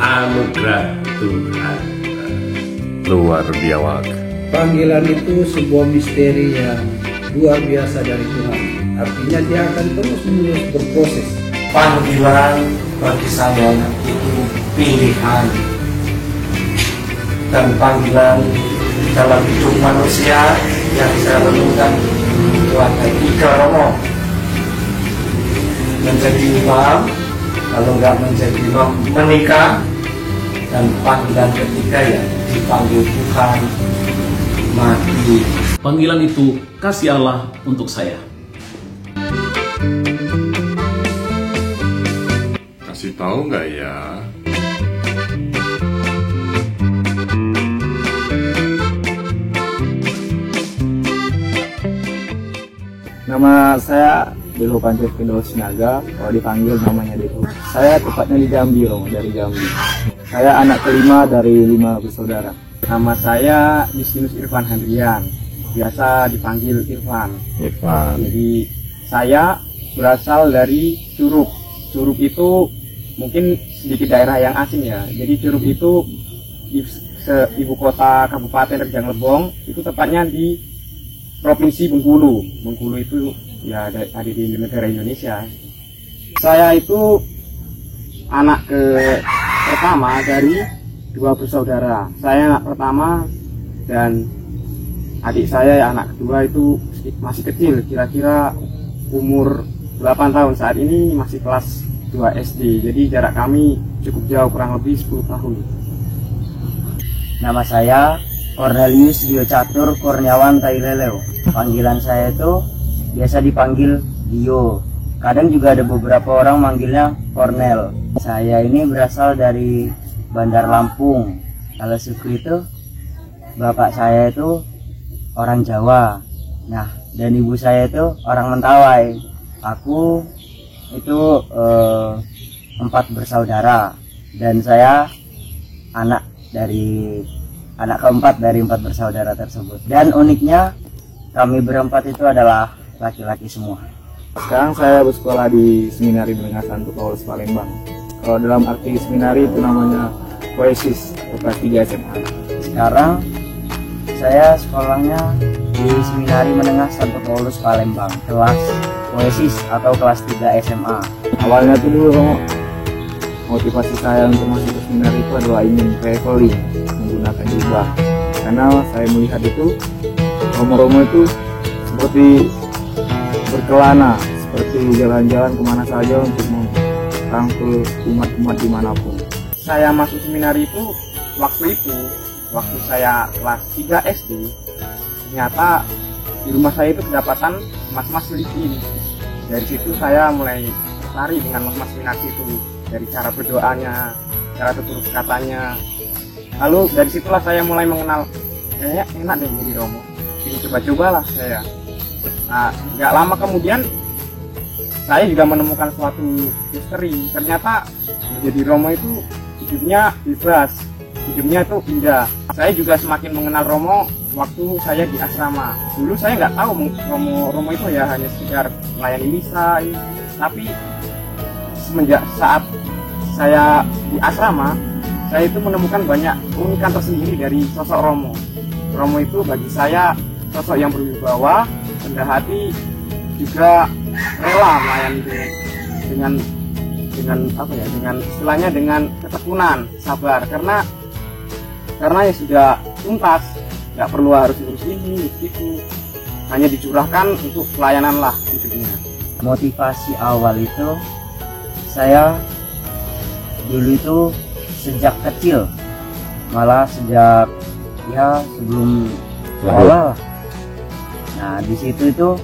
Anugerah Tuhan luar biasa. Panggilan itu sebuah misteri yang luar biasa dari Tuhan. Artinya dia akan terus-menerus berproses. Panggilan bagi saya itu pilihan, dan panggilan dalam hidup manusia yang saya renungkan itu ada 3 romo: menjadi imam, kalau nggak menjadi imam menikah, dan panggilan ketiga ya dipanggil Tuhan mati. Panggilan itu kasih Allah untuk saya. Kasih tahu nggak ya? Nama saya Delo Pancet Pindo Sinaga, kalau dipanggil namanya Delo. Saya tepatnya di Jambi, Romo, dari Jambi. Saya anak kelima dari 5 bersaudara. Nama saya Justinus Irfan Handrian, biasa dipanggil Irfan. Jadi saya berasal dari Curup. Curup itu mungkin sedikit daerah yang asing ya. Jadi Curup itu ibu kota Kabupaten Rejang Lebong, itu tepatnya di Provinsi Bengkulu. Bengkulu itu ya ada di negara Indonesia. Saya itu anak pertama dari 2 bersaudara. Saya anak pertama dan adik saya anak kedua itu masih kecil, kira-kira umur 8 tahun. Saat ini masih kelas 2 SD. Jadi jarak kami cukup jauh, kurang lebih 10 tahun. Nama saya Cornelius Dio Catur Kurniawan Taileleo. Panggilan saya itu biasa dipanggil Dio. Kadang juga ada beberapa orang manggilnya Cornel. Saya ini berasal dari Bandar Lampung. Kalau suku itu bapak saya itu orang Jawa. Nah, dan ibu saya itu orang Mentawai. Aku itu 4 bersaudara dan saya anak keempat dari 4 bersaudara tersebut. Dan uniknya kami berempat itu adalah laki-laki semua. Sekarang saya bersekolah di Seminari Menengah Santo Paulus Palembang. Kalau dalam arti seminari itu namanya Poesis, kelas 3 SMA. Sekarang saya sekolahnya di Seminari Menengah Santo Paulus Palembang, kelas Poesis atau kelas 3 SMA. Awalnya itu dulu motivasi saya untuk masuk ke seminari itu adalah ingin traveling menggunakan jubah. Karena saya melihat itu romo-romo itu seperti berkelana, seperti jalan-jalan kemana saja untuk merangkul umat-umat dimanapun. Saya masuk seminari itu waktu saya kelas 3 SD, ternyata di rumah saya itu kedapatan mas-mas Filipin. Dari situ saya mulai tertarik dengan mas-mas seminari itu, dari cara berdoanya, cara tutur katanya. Lalu dari situlah saya mulai mengenal, kayaknya enak deh jadi romo. Ini coba-cobalah saya. Nah, nggak lama kemudian saya juga menemukan suatu misteri. Ternyata menjadi romo itu hidupnya bebas, hidupnya itu indah. Saya juga semakin mengenal romo waktu saya di asrama. Dulu saya nggak tahu romo itu ya hanya sekedar melayani misa, tapi semenjak saat saya di asrama, saya itu menemukan banyak keunikan tersendiri dari sosok romo. Romo itu bagi saya sosok yang berwibawa, rendah hati, juga rela melayani dengan istilahnya dengan ketekunan, sabar, karena ya sudah tuntas, nggak perlu harus urus ini itu, hanya dicurahkan untuk pelayanan lah hidupnya. Motivasi awal itu saya dulu itu sejak kecil, malah sejak ya sebelum sekolah. Nah, di situ itu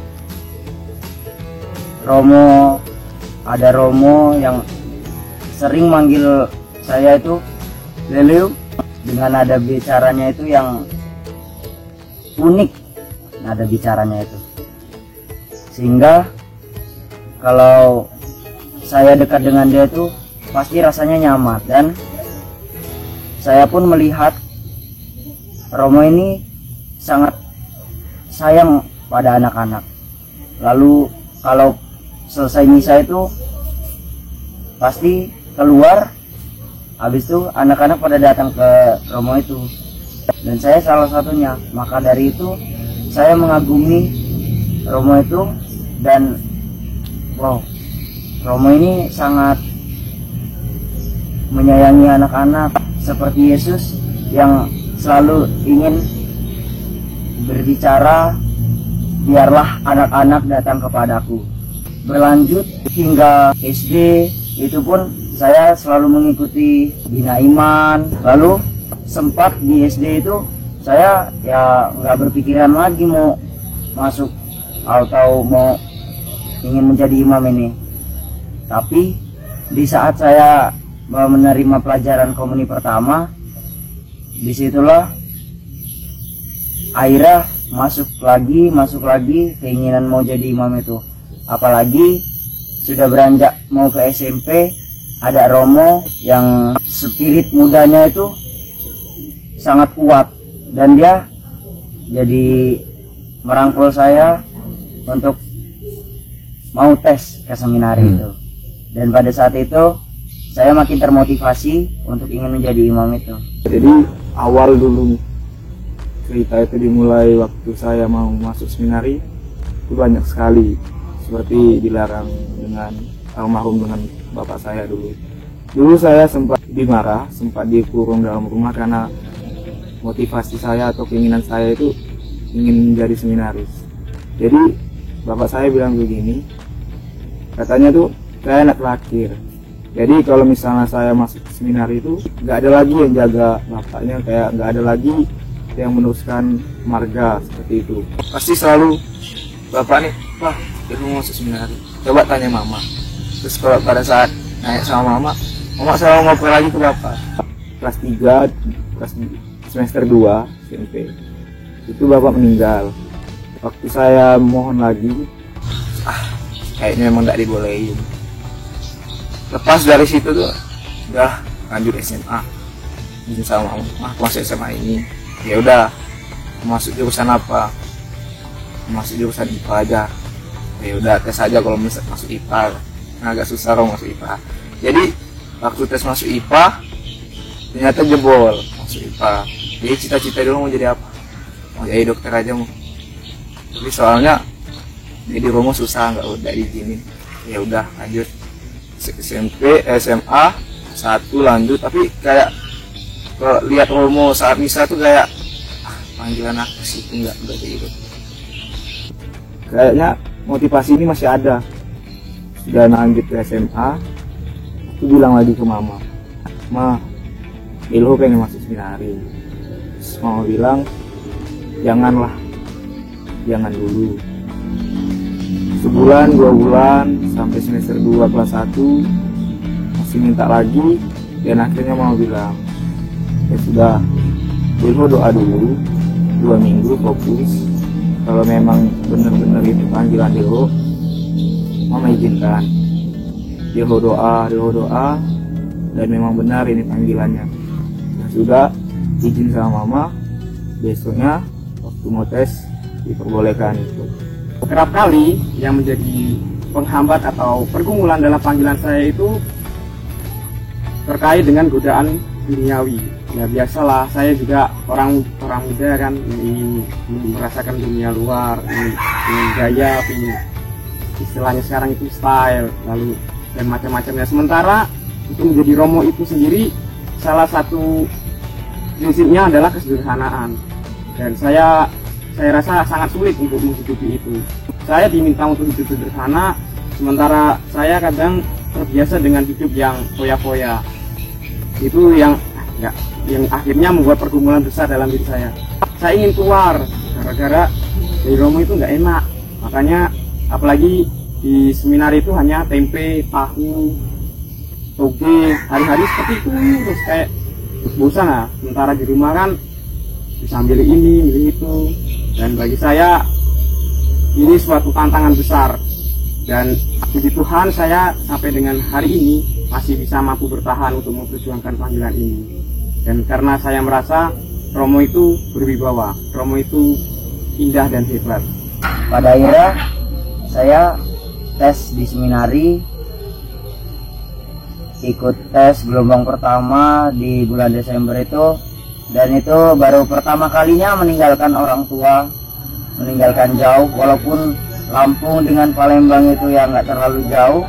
ada romo yang sering manggil saya itu Leleu dengan nada bicaranya itu yang unik, nada bicaranya itu, sehingga kalau saya dekat dengan dia itu pasti rasanya nyaman. Dan saya pun melihat Romo ini sangat sayang pada anak-anak. Lalu kalau selesai misa itu pasti keluar, habis itu anak-anak pada datang ke Romo itu, dan saya salah satunya. Maka dari itu saya mengagumi Romo itu, dan wow, Romo ini sangat menyayangi anak-anak seperti Yesus yang selalu ingin berbicara, biarlah anak-anak datang kepadaku. Berlanjut hingga SD, itu pun saya selalu mengikuti Bina Iman. Lalu sempat di SD itu saya ya nggak berpikiran lagi mau masuk atau mau ingin menjadi imam ini. Tapi di saat saya menerima pelajaran komuni pertama, disitulah akhirnya masuk lagi keinginan mau jadi imam itu. Apalagi sudah beranjak mau ke SMP, ada Romo yang spirit mudanya itu sangat kuat, dan dia jadi merangkul saya untuk mau tes ke seminari itu. Dan pada saat itu saya makin termotivasi untuk ingin menjadi imam itu. Jadi awal dulu cerita itu dimulai waktu saya mau masuk seminari, itu banyak sekali seperti dilarang dengan almarhum dengan bapak saya dulu. Dulu saya sempat dimarah, sempat dikurung dalam rumah karena motivasi saya atau keinginan saya itu ingin menjadi seminaris. Jadi bapak saya bilang begini, katanya tuh saya anak terakhir. Jadi kalau misalnya saya masuk seminari itu nggak ada lagi yang jaga bapaknya, kayak nggak ada lagi yang meneruskan marga seperti itu. Pasti selalu bapak nih, wah dia mau masuk seminari, coba tanya mama. Terus kalau pada saat naik sama mama selalu ngobrol lagi ke bapak. Kelas 3, semester 2 SMP, itu bapak meninggal. Waktu saya mohon lagi, kayaknya memang nggak dibolehin. Lepas dari situ tuh udah lanjut SMA, izin sama mama, masuk SMA ini. Ya udah, masuk jurusan apa? Masuk jurusan IPA aja. Ya udah, tes aja kalau masuk IPA. Nah, agak susah kalau masuk IPA. Jadi waktu tes masuk IPA ternyata jebol masuk IPA. Jadi cita-cita dulu mau jadi apa? Mau jadi dokter aja mau. Tapi soalnya jadi Romo susah, nggak udah diizinin. Ya udah lanjut SMP, SMA 1 lanjut. Tapi kayak kalau lihat Romo saat misa tuh kayak panggilan aku sih, enggak kayak gitu. Kayaknya motivasi ini masih ada. Sudah lanjut ke SMA, aku bilang lagi ke mama, Ma, Ilho pengen masuk seminari. Terus mama bilang, janganlah, jangan dulu. Sebulan, 2 bulan, sampai semester 2 kelas 1, masih minta lagi. Dan akhirnya mama bilang, ya sudah, Ilho doa dulu, 2 minggu fokus. Kalau memang benar-benar ini panggilan Ilho, mama izinkan. Ilho doa, dan memang benar ini panggilannya. Ya sudah, izin sama mama. Besoknya waktu mau tes diperbolehkan itu. Kerap kali yang menjadi penghambat atau pergumulan dalam panggilan saya itu terkait dengan godaan duniawi. Ya biasalah, saya juga orang muda kan, ingin merasakan dunia luar, ingin gaya, ingin istilahnya sekarang itu style, lalu dan macam-macamnya. Sementara untuk menjadi Romo itu sendiri, salah satu prinsipnya adalah kesederhanaan, dan saya rasa sangat sulit untuk menghidupi itu. Saya diminta untuk hidup sederhana, sementara saya kadang terbiasa dengan hidup yang foya-foya. Itu yang akhirnya membuat pergumulan besar dalam diri saya. Saya ingin keluar gara-gara dari Romo itu nggak enak. Makanya apalagi di seminar itu hanya tempe, tahu, toge, hari-hari seperti itu terus kayak bosan lah. Sementara di rumah kan bisa ambil ini, ambil itu, dan bagi saya ini suatu tantangan besar, dan puji Tuhan saya sampai dengan hari ini masih bisa mampu bertahan untuk memperjuangkan panggilan ini. Dan karena saya merasa Romo itu berwibawa, Romo itu indah dan hebat. Pada akhirnya saya tes di seminari, ikut tes gelombang pertama di bulan Desember itu, dan itu baru pertama kalinya meninggalkan orang tua, meninggalkan jauh. Walaupun Lampung dengan Palembang itu ya nggak terlalu jauh,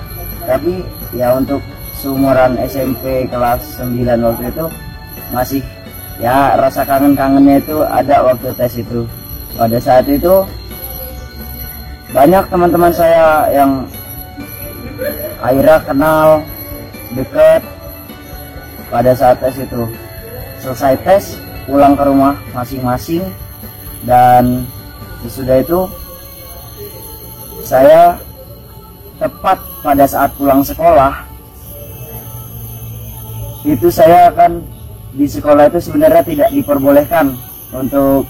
tapi ya untuk seumuran SMP kelas 9 waktu itu masih ya rasa kangen-kangennya itu ada waktu tes itu. Pada saat itu banyak teman-teman saya yang akhirnya kenal, dekat. Pada saat tes itu selesai tes, pulang ke rumah masing-masing, dan sesudah itu saya tepat pada saat pulang sekolah itu, saya akan di sekolah itu sebenarnya tidak diperbolehkan untuk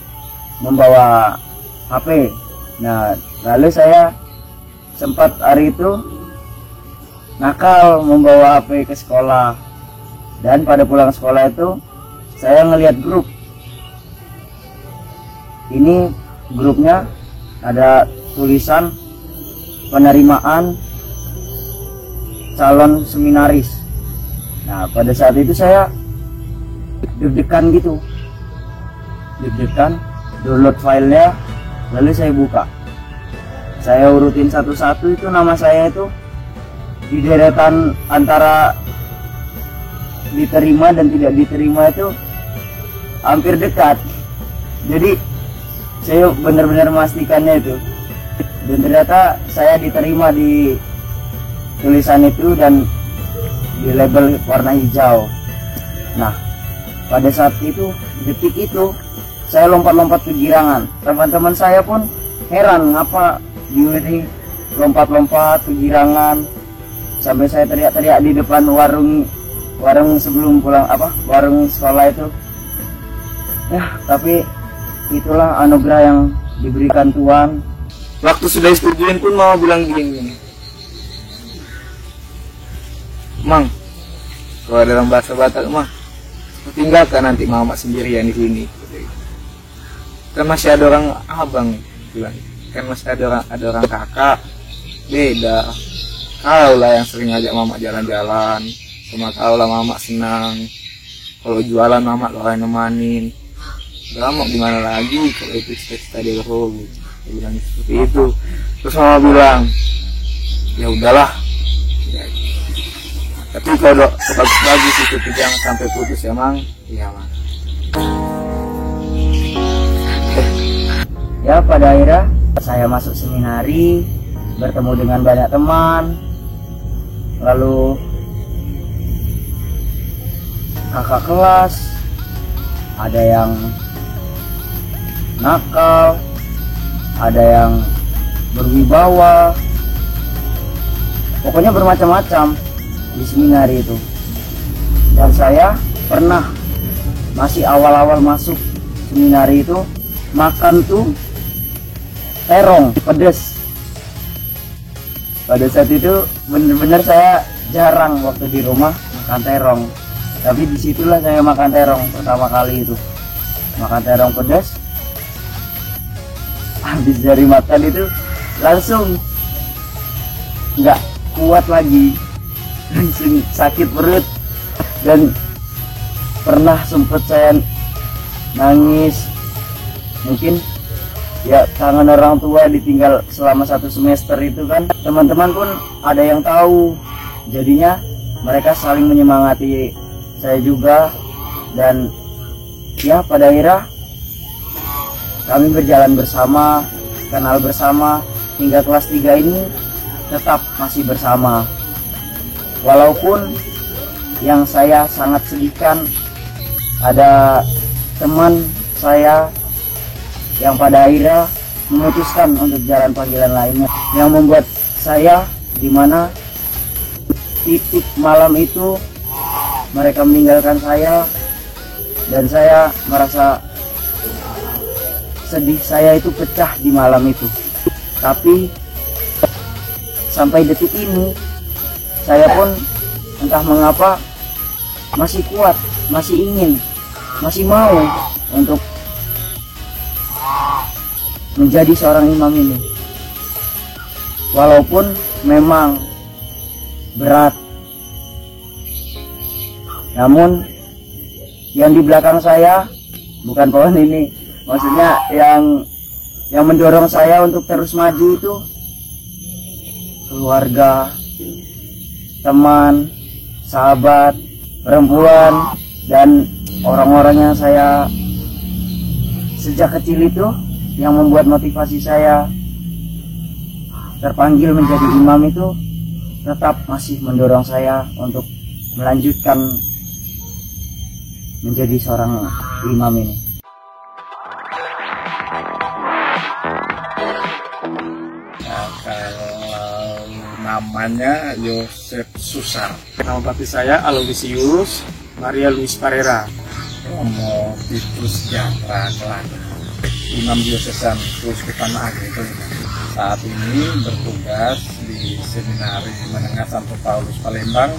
membawa HP. Nah, lalu saya sempat hari itu nakal membawa HP ke sekolah, dan pada pulang sekolah itu saya ngelihat grup. Ini grupnya ada tulisan penerimaan calon seminaris. Nah, pada saat itu saya deg-degan gitu, download filenya, lalu saya buka, saya urutin satu-satu. Itu nama saya itu di deretan antara diterima dan tidak diterima itu hampir dekat. Jadi saya benar-benar memastikannya itu, dan ternyata saya diterima di tulisan itu dan di label warna hijau. Nah, pada saat itu, detik itu saya lompat-lompat kegirangan. Teman-teman saya pun heran, ngapa Yuri lompat-lompat kegirangan, sampai saya teriak-teriak di depan warung sebelum pulang, warung sekolah itu. Ya, tapi itulah anugerah yang diberikan Tuhan. Waktu sudah disetujuin pun mau bilang gini, Mang, kalau dalam bahasa Batak, Mang, tinggalkan nanti mama sendirian di sini. Kan masih ada orang abang, bilang. Kan masih ada orang kakak, beda. Kau lah yang sering ngajak mama jalan-jalan, sama kau lah mama senang. Kalau jualan mama lo yang nemanin. Udah mau gimana lagi kalau itu cita-cita dia lo, dia bilang seperti itu. Terus mama bilang, ya udahlah. Ya, tapi kalau bagus itu jangan sampai putus ya Mang. Iya Mang. Ya, pada akhirnya saya masuk seminari, bertemu dengan banyak teman, lalu kakak kelas, ada yang nakal, ada yang berwibawa, pokoknya bermacam-macam di seminari itu. Dan saya pernah masih awal-awal masuk seminari itu makan tuh terong pedas. Pada saat itu bener-bener saya jarang waktu di rumah makan terong, tapi disitulah saya makan terong pertama kali itu. Makan terong pedas, habis dari makan itu langsung nggak kuat lagi, langsung sakit perut, dan pernah sempet saya nangis. Mungkin ya kangen orang tua ditinggal selama 1 semester itu kan. Teman-teman pun ada yang tahu, jadinya mereka saling menyemangati saya juga. Dan ya pada akhirnya kami berjalan bersama, kenal bersama, hingga kelas 3 ini tetap masih bersama. Walaupun yang saya sangat sedihkan, ada teman saya yang pada akhirnya memutuskan untuk jalan panggilan lainnya, yang membuat saya dimana titik malam itu mereka meninggalkan saya, dan saya merasa sedih. Saya itu pecah di malam itu. Tapi sampai detik ini saya pun entah mengapa masih kuat, masih ingin, masih mau untuk menjadi seorang imam ini. Walaupun memang berat, namun yang di belakang saya bukan pohon ini, maksudnya yang mendorong saya untuk terus maju itu keluarga, teman, sahabat, perempuan, dan orang-orang yang saya sejak kecil itu yang membuat motivasi saya terpanggil menjadi imam itu tetap masih mendorong saya untuk melanjutkan menjadi seorang imam ini. Nah, kalau namanya Yosef Susar. Nama baptis saya Aloysius Maria Luis Parera. Romo Titus Jatra Kelana. Imam Diosesan Keuskupan Agung. Saat ini bertugas di Seminari Menengah Santo Paulus Palembang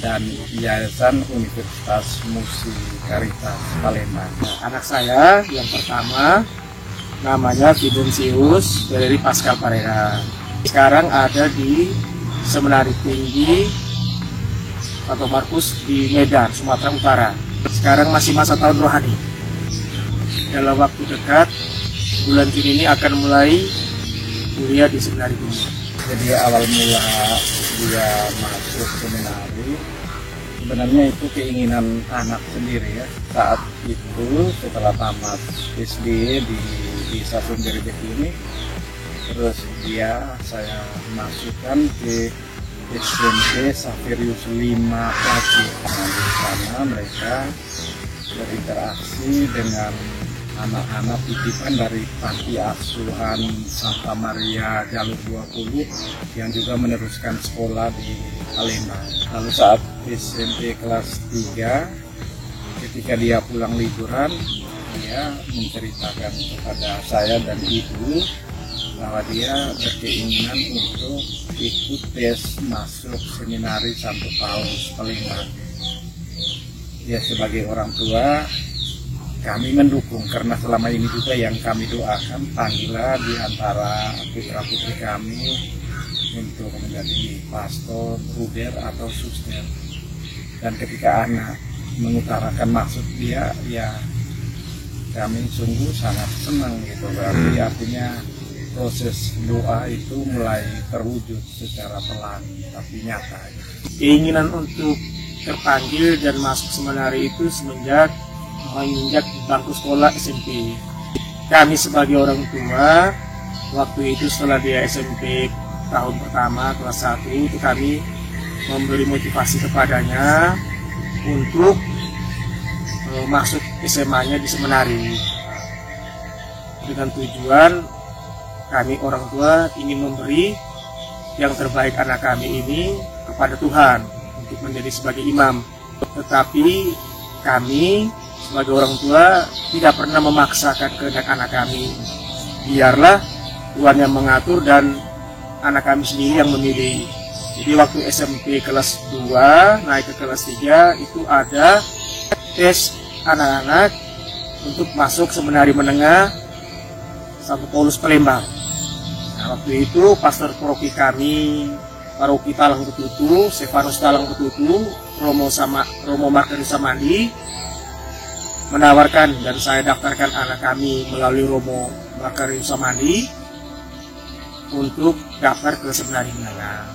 dan Yayasan Universitas Musikaritas Palembang. Anak saya yang pertama namanya Fidensius dari Pascal Parera. Sekarang ada di Seminari Tinggi Santo Markus di Medan, Sumatera Utara. Sekarang masih masa tahun rohani. Dalam waktu dekat, bulan Juni ini akan mulai kuliah di Seminari Tinggi. Jadi awal mula dia masuk seminari, sebenarnya itu keinginan anak sendiri ya. Saat itu setelah tamat SD di Stasiun Gerebek ini, terus saya masukkan ke SMP Saverius 5 Pagi. Di sana mereka berinteraksi dengan anak-anak titipan dari Panti Asuhan Santa Maria Jalur 20 yang juga meneruskan sekolah di Palembang. Lalu saat SMP kelas 3, ketika dia pulang liburan, dia menceritakan kepada saya dan ibu bahwa dia berkeinginan untuk ikut tes masuk Seminari Santo Paulus Palembang. Dia sebagai orang tua, kami mendukung karena selama ini juga yang kami doakan, panggillah di antara putra-putri kami untuk menjadi pastor, ruder atau suster. Dan ketika anak mengutarakan maksud dia, ya kami sungguh sangat senang gitu. Berarti artinya proses doa itu mulai terwujud secara pelan tapi nyata. Keinginan untuk terpanggil dan masuk seminari itu semenjak menginjak bangku sekolah SMP. Kami sebagai orang tua, waktu itu setelah dia SMP tahun pertama kelas 1 itu kami memberi motivasi kepadanya untuk masuk SMA-nya di seminari, dengan tujuan kami orang tua ingin memberi yang terbaik anak kami ini kepada Tuhan untuk menjadi sebagai imam. Tetapi kami sebagai orang tua tidak pernah memaksakan kehendak anak kami. Biarlah Tuhan yang mengatur dan anak kami sendiri yang memilih. Jadi waktu SMP kelas 2 naik ke kelas 3 itu ada tes anak-anak untuk masuk seminari menengah Santo Paulus Palembang. Nah, waktu itu pastor paroki kami, paroki Talang Betutu, Stefanus Talang Betutu, Romo Markarius Samandi menawarkan dan saya daftarkan anak kami melalui Romo Markarius Samandi untuk daftar ke seminari menengah.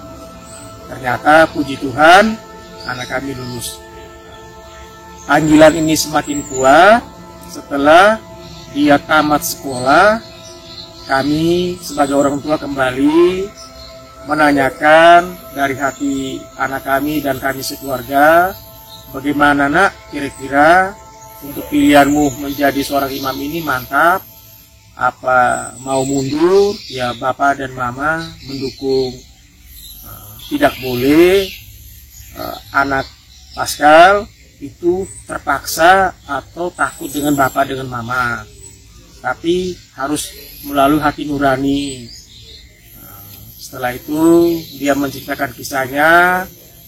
Ternyata puji Tuhan anak kami lulus. Panggilan ini semakin kuat setelah dia tamat sekolah. Kami sebagai orang tua kembali menanyakan dari hati anak kami dan kami sekeluarga, bagaimana nak kira-kira untuk pilihanmu menjadi seorang imam ini mantap, apa mau mundur? Ya Bapak dan Mama mendukung, tidak boleh, anak Pascal itu terpaksa atau takut dengan bapak dengan mama, tapi harus melalui hati nurani. Setelah itu dia menceritakan kisahnya,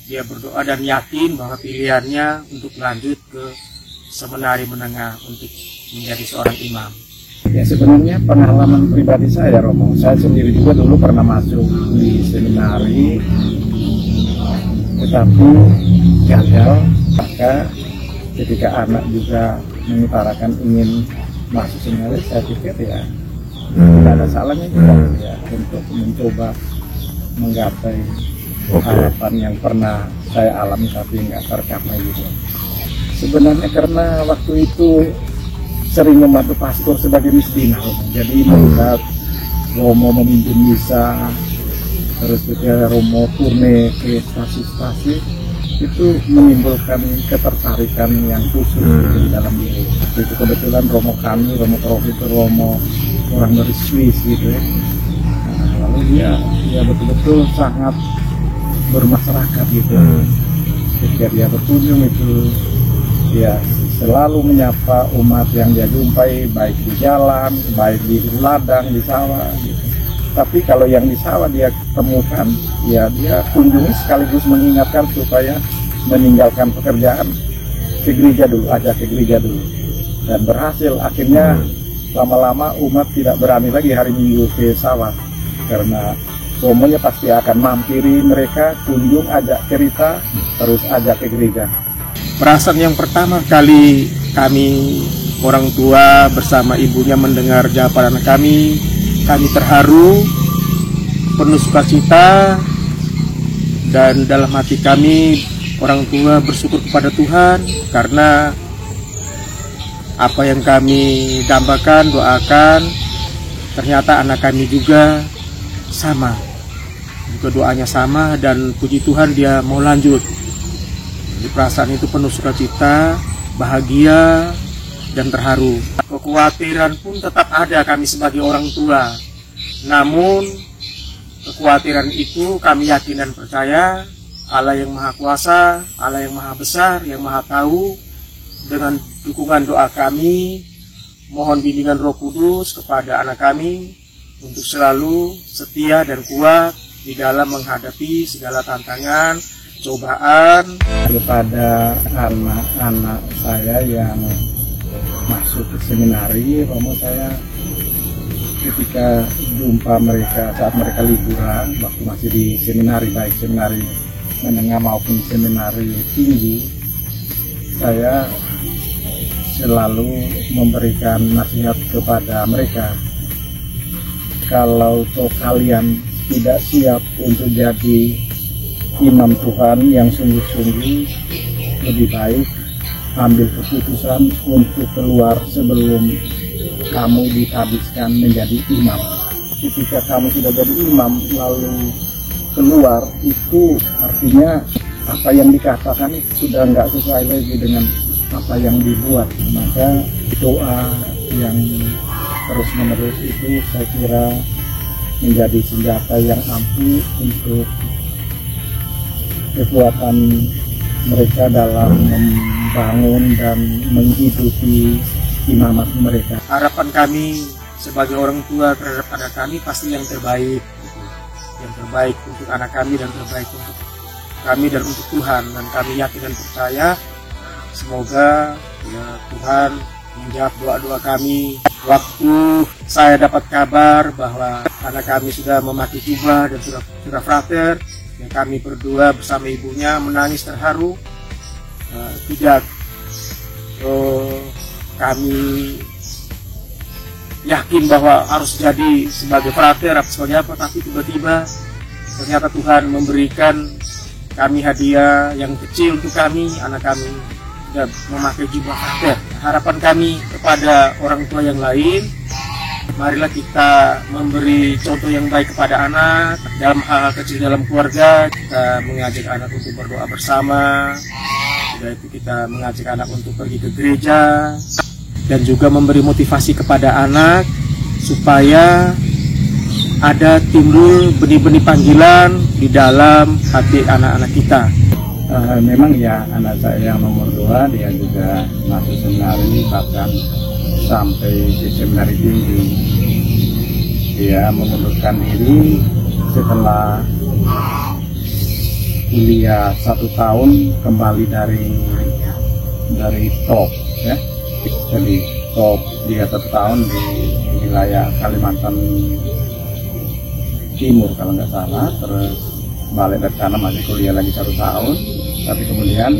dia berdoa dan yakin bahwa pilihannya untuk lanjut ke seminari menengah untuk menjadi seorang imam. Ya sebenarnya pengalaman pribadi saya, Romo, saya sendiri juga dulu pernah masuk di seminari, tetapi gagal. Maka ketika anak juga mengutarakan ingin masuk seminari, saya pikir ya tidak ada salahnya juga ya untuk mencoba menggapai harapan yang pernah saya alami tapi nggak tercapai gitu. Sebenarnya karena waktu itu sering membantu pastor sebagai misdina, jadi melihat Romo memimpin misa, terus ketika Romo turne ke stasi-stasi, itu menimbulkan ketertarikan yang khusus di dalam diri. Itu kebetulan Romo kami, Romo Prof itu Romo orang dari Swiss gitu ya. Nah, lalu dia betul-betul sangat bermasyarakat gitu. Ketika dia berkunjung itu dia selalu menyapa umat yang dia jumpai, baik di jalan, baik di ladang, di sawah gitu. Tapi kalau yang di sawah dia temukan, ya dia kunjungi sekaligus mengingatkan supaya meninggalkan pekerjaan ke gereja dulu, ajak ke gereja dulu. Dan berhasil, akhirnya lama-lama umat tidak berani lagi hari Minggu ke sawah, karena romonya pasti akan mampiri mereka, kunjung, ajak cerita, terus ajak ke gereja. Perasaan yang pertama kali kami orang tua bersama ibunya mendengar jawaban anak kami terharu, penuh sukacita, dan dalam hati kami orang tua bersyukur kepada Tuhan karena apa yang kami dambakan, doakan, ternyata anak kami juga sama, juga doanya sama, dan puji Tuhan dia mau lanjut. Di perasaan itu penuh sukacita, bahagia, dan terharu. Kekhawatiran pun tetap ada kami sebagai orang tua. Namun kekhawatiran itu kami yakin dan percaya Allah yang Maha Kuasa, Allah yang Maha Besar, yang Maha Tahu, dengan dukungan doa kami, mohon bimbingan Roh Kudus kepada anak kami untuk selalu setia dan kuat di dalam menghadapi segala tantangan, cobaan. Kepada anak-anak saya yang masuk ke seminari, Romo, saya ketika jumpa mereka saat mereka liburan, waktu masih di seminari, baik seminari menengah maupun seminari tinggi, saya selalu memberikan nasihat kepada mereka. Kalau kalian tidak siap untuk jadi imam Tuhan yang sungguh-sungguh, lebih baik ambil keputusan untuk keluar sebelum kamu ditabiskan menjadi imam. Ketika kamu sudah jadi imam lalu keluar, itu artinya apa yang dikatakan itu sudah nggak sesuai lagi dengan apa yang dibuat. Maka doa yang terus-menerus itu saya kira menjadi senjata yang ampuh untuk kekuatan mereka dalam membangun dan menghidupi imamat mereka. Harapan kami sebagai orang tua terhadap anak kami pasti yang terbaik, yang terbaik untuk anak kami dan terbaik untuk kami dan untuk Tuhan. Dan kami yakin dan percaya semoga ya, Tuhan menjawab doa-doa kami. Waktu saya dapat kabar bahwa anak kami sudah memakai jubah dan sudah frater, yang kami berdua bersama ibunya menangis terharu. Kami yakin bahwa harus jadi sebagai frater atau sebagai apa, tapi tiba-tiba ternyata Tuhan memberikan kami hadiah yang kecil untuk kami, anak kami sudah memakai jubah frater. Harapan kami kepada orang tua yang lain, marilah kita memberi contoh yang baik kepada anak dalam hal kecil dalam keluarga. Kita mengajak anak untuk berdoa bersama, sudah itu kita mengajak anak untuk pergi ke gereja, dan juga memberi motivasi kepada anak supaya ada timbul benih-benih panggilan di dalam hati anak-anak kita. Memang ya anak saya yang nomor 2 dia juga masuk seminari, bahkan sampai di seminari tinggi. Dia mengundurkan diri setelah kuliah 1 tahun kembali dari top ya. Jadi top dia 1 tahun di wilayah Kalimantan Timur kalau nggak salah, terus balik dari sana masih kuliah lagi 1 tahun, tapi kemudian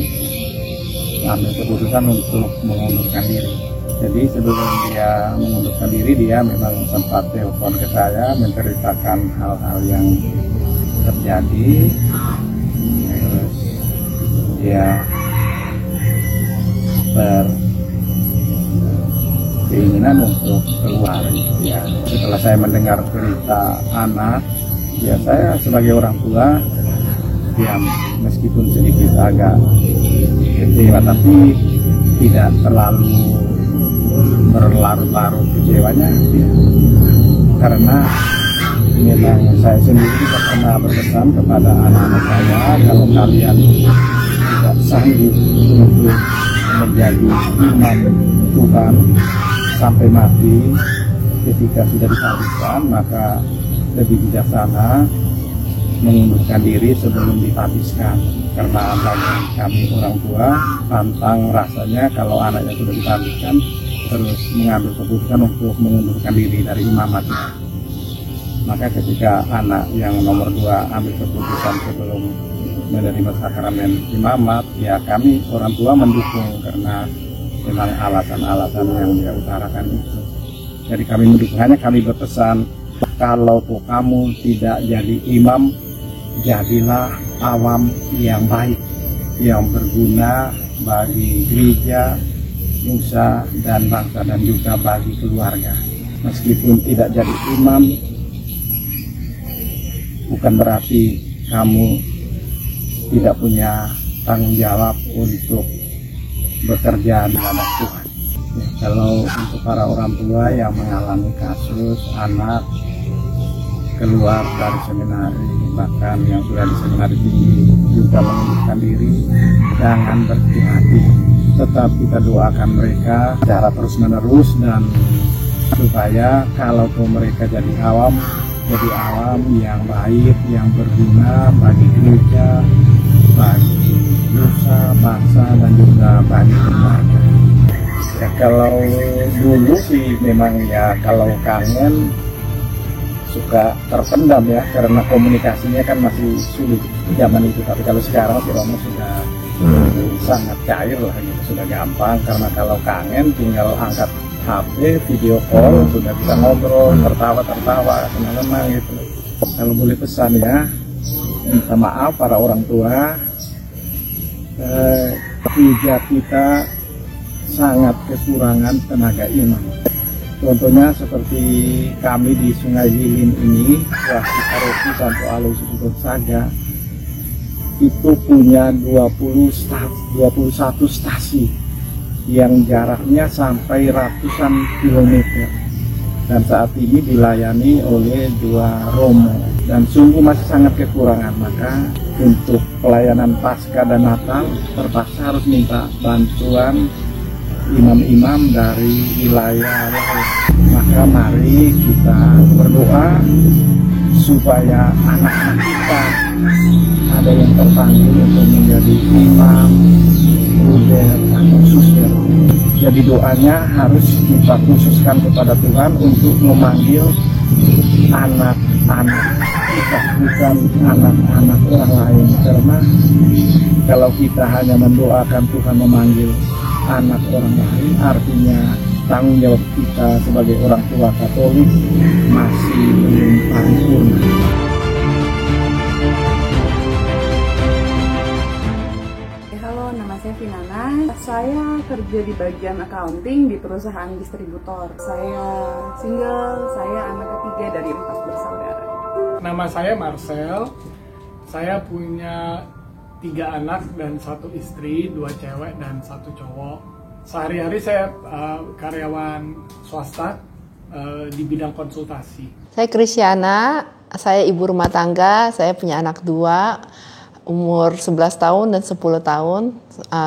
ambil keputusan untuk mengundurkan diri. Jadi sebelum dia mengundurkan diri, dia memang sempat telepon ke saya menceritakan hal-hal yang terjadi. Terus dia berkeinginan untuk keluar ya. Setelah saya mendengar cerita anak, ya saya sebagai orang tua ya meskipun sedikit agak kecewa, tapi tidak terlalu berlarut-larut kecewanya ya. Karena memang saya sendiri pernah berpesan kepada anak-anak saya, kalau kalian tidak sanggup untuk menjadi imam Tuhan sampai mati, ketika sudah dihabiskan maka lebih bijaksana mengundurkan diri sebelum dihabiskan. Karena bagi kami orang tua pantang rasanya kalau anaknya sudah dihabiskan terus mengambil keputusan untuk mengundurkan diri dari imamatnya. Maka ketika anak yang nomor 2 ambil keputusan sebelum menerima sakramen imamat, ya kami orang tua mendukung karena memang alasan-alasan yang dia utarakan itu. Jadi kami mendukung, hanya kami berpesan, kalau kamu tidak jadi imam, jadilah awam yang baik, yang berguna bagi gereja, nusa dan bangsa, dan juga bagi keluarga. Meskipun tidak jadi imam, bukan berarti kamu tidak punya tanggung jawab untuk bekerja di hadapan Tuhan. Ya, kalau untuk para orang tua yang mengalami kasus anak keluar dari seminari, bahkan yang sudah di seminari tinggi juga mengundurkan diri, jangan berkecil hati. Tetap kita doakan mereka secara terus-menerus, dan supaya kalau mereka jadi awam yang baik, yang berguna bagi gereja, bagi nusa, bangsa, dan juga bagi keluarga. Ya, kalau dulu sih memang ya kalau kangen suka terpendam ya, karena komunikasinya kan masih sulit zaman itu. Tapi kalau sekarang si Romo sudah sangat cair lah gitu, sudah gampang, karena kalau kangen tinggal angkat HP, video call, sudah bisa ngobrol, tertawa, senang-senang gitu. Kalau boleh pesan ya, minta maaf para orang tua, gereja kita sangat kekurangan tenaga imam. Contohnya seperti kami di Sungai Lilin ini, Wasi Paroki Santo Aloysius Gonzaga, itu punya 21 stasi yang jaraknya sampai ratusan kilometer, dan saat ini dilayani oleh 2 romo, dan sungguh masih sangat kekurangan. Maka untuk pelayanan Paskah dan Natal terpaksa harus minta bantuan imam-imam dari wilayah lain. Maka mari kita berdoa supaya anak-anak kita ada yang terpanggil untuk menjadi imam, ruder, atau suster. Jadi doanya harus kita khususkan kepada Tuhan untuk memanggil anak-anak kita, bukan anak-anak orang lain. Karena kalau kita hanya mendoakan Tuhan memanggil anak orang lain, artinya tanggung jawab kita sebagai orang tua Katolik masih belum paripurna. Halo, nama saya Vinana. Saya kerja di bagian accounting di perusahaan distributor. Saya single, saya anak ketiga dari 4 bersaudara. Nama saya Marcel. Saya punya 3 anak dan 1 istri, 2 cewek dan 1 cowok. Sehari-hari saya karyawan swasta di bidang konsultasi. Saya Kristiana, saya ibu rumah tangga, saya punya anak 2. umur 11 tahun dan 10 tahun,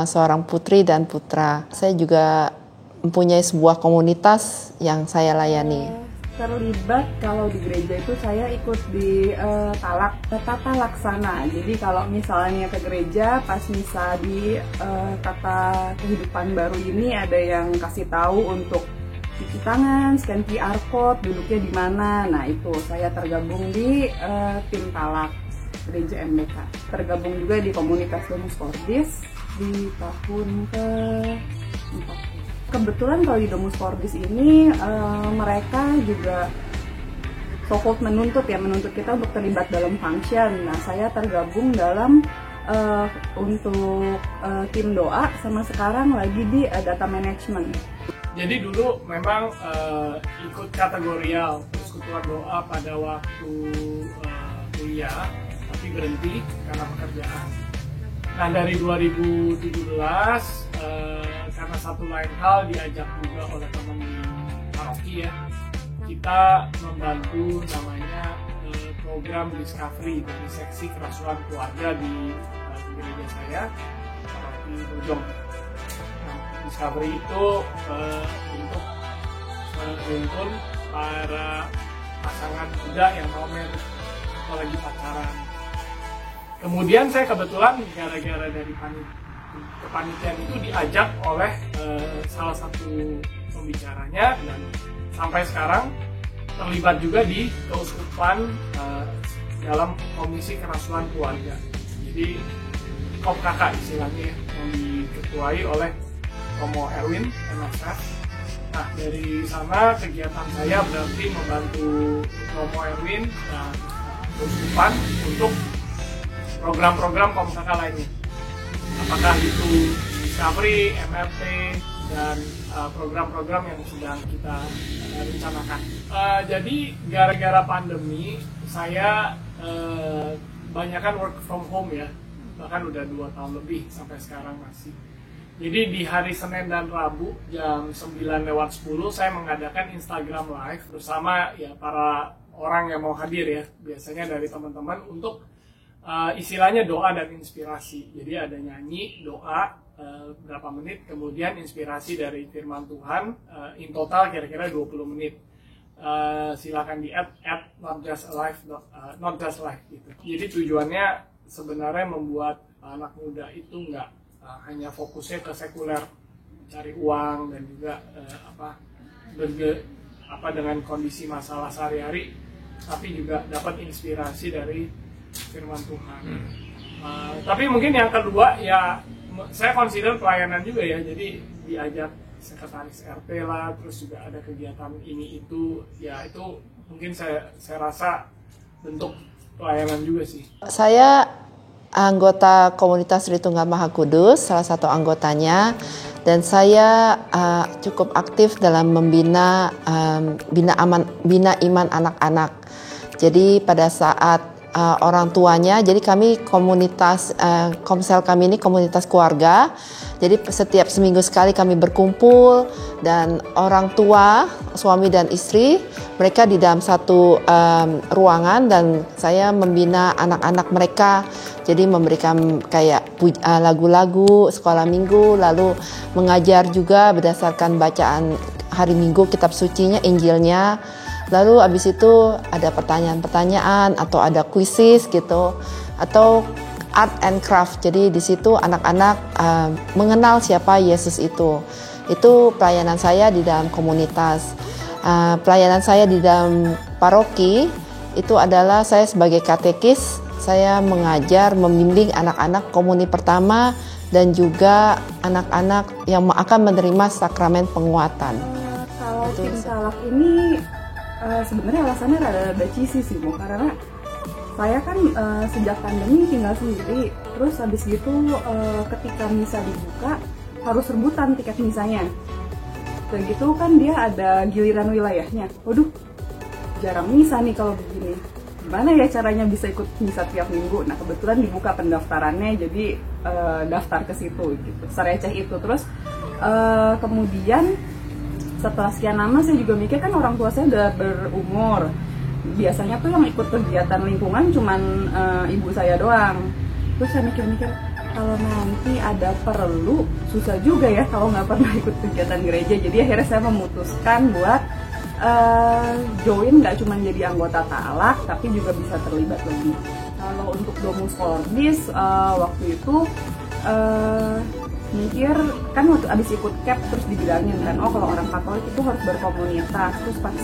seorang putri dan putra. Saya juga mempunyai sebuah komunitas yang saya layani. Terlibat kalau di gereja itu saya ikut di tata laksana. Jadi kalau misalnya ke gereja pas misa di kata kehidupan baru ini ada yang kasih tahu untuk cuci tangan, scan QR code, duduknya di mana. Nah itu saya tergabung di tim talak gereja MBK. Tergabung juga di komunitas Domus Cordis di tahun ke-4. Kebetulan kalau di Domus Cordis ini mereka juga so-called menuntut kita untuk terlibat dalam function. Nah saya tergabung dalam untuk tim doa, sama sekarang lagi di data management. Jadi dulu memang ikut kategorial persekutuan doa pada waktu kuliah, tapi berhenti karena pekerjaan. Nah dari 2017 karena satu lain hal diajak juga oleh teman di paroki ya, kita membantu namanya program Discovery dari seksi kerasuan keluarga di gereja saya, paroki Bojong. Nah, Discovery itu untuk menuntun para pasangan muda yang mau merit atau lagi pacaran. Kemudian saya kebetulan gara-gara dari kepanitiaan itu diajak oleh salah satu pembicaranya, dan sampai sekarang terlibat juga di keuskupan dalam komisi kerasuan keluarga. Jadi KOPKK istilahnya yang diketuai oleh Romo Erwin MSF. Nah dari sana kegiatan saya berarti membantu Romo Erwin dan keuskupan untuk program-program KOPKK lainnya. Apakah itu Discovery, MRT, dan program-program yang sedang kita rencanakan. Jadi gara-gara pandemi saya banyakkan work from home ya, bahkan udah 2 tahun lebih sampai sekarang masih. Jadi di hari Senin dan Rabu jam 9:10 saya mengadakan Instagram Live bersama ya para orang yang mau hadir ya, biasanya dari teman-teman, untuk istilahnya doa dan inspirasi. Jadi ada nyanyi, doa berapa menit, kemudian inspirasi dari firman Tuhan, in total kira-kira 20 menit. Silakan di add not just live gitu. Jadi tujuannya sebenarnya membuat anak muda itu nggak hanya fokusnya ke sekuler, cari uang dan juga dengan kondisi masalah sehari-hari, tapi juga dapat inspirasi dari firman Tuhan. Tapi mungkin yang kedua ya saya consider pelayanan juga ya, jadi diajak sekretaris RT lah, terus juga ada kegiatan ini itu, ya itu mungkin saya rasa bentuk pelayanan juga sih. Saya anggota komunitas Tritunggal Maha Kudus, salah satu anggotanya, dan saya cukup aktif dalam membina bina iman anak-anak. Jadi pada saat orang tuanya, jadi kami komunitas Komsel kami ini komunitas keluarga, jadi setiap seminggu sekali kami berkumpul, dan orang tua, suami dan istri, mereka di dalam satu ruangan, dan saya membina anak-anak mereka, jadi memberikan kayak lagu-lagu sekolah minggu, lalu mengajar juga berdasarkan bacaan hari Minggu, kitab sucinya, Injilnya. Lalu abis itu ada pertanyaan-pertanyaan atau ada kuisis gitu, atau art and craft. Jadi di situ anak-anak mengenal siapa Yesus itu. Itu pelayanan saya di dalam komunitas. Pelayanan saya di dalam paroki itu adalah saya sebagai katekis. Saya mengajar, membimbing anak-anak komuni pertama dan juga anak-anak yang akan menerima sakramen penguatan. Kalau tim talak ini sebenarnya alasannya rada cheesy sih, Bu, karena saya kan sejak pandemi tinggal sendiri, terus habis gitu ketika misa dibuka harus rebutan tiket misanya. Kayak gitu kan dia ada giliran wilayahnya. Waduh, jarang misa nih kalau begini. Gimana ya caranya bisa ikut misa tiap minggu? Nah kebetulan dibuka pendaftarannya, jadi daftar ke situ gitu. Sereceh itu. Terus kemudian setelah sekian lama saya juga mikir, kan orang tua saya udah berumur. Biasanya tuh yang ikut kegiatan lingkungan cuman ibu saya doang. Terus saya mikir-mikir, kalau nanti ada perlu, susah juga ya kalau nggak pernah ikut kegiatan gereja. Jadi akhirnya saya memutuskan buat join, nggak cuma jadi anggota talak, tapi juga bisa terlibat lebih. Kalau untuk Domus Cordis, waktu itu mikir, kan waktu abis ikut CAP terus dibilangin kan, oh kalau orang Katolik itu harus berkomunitas. Terus pas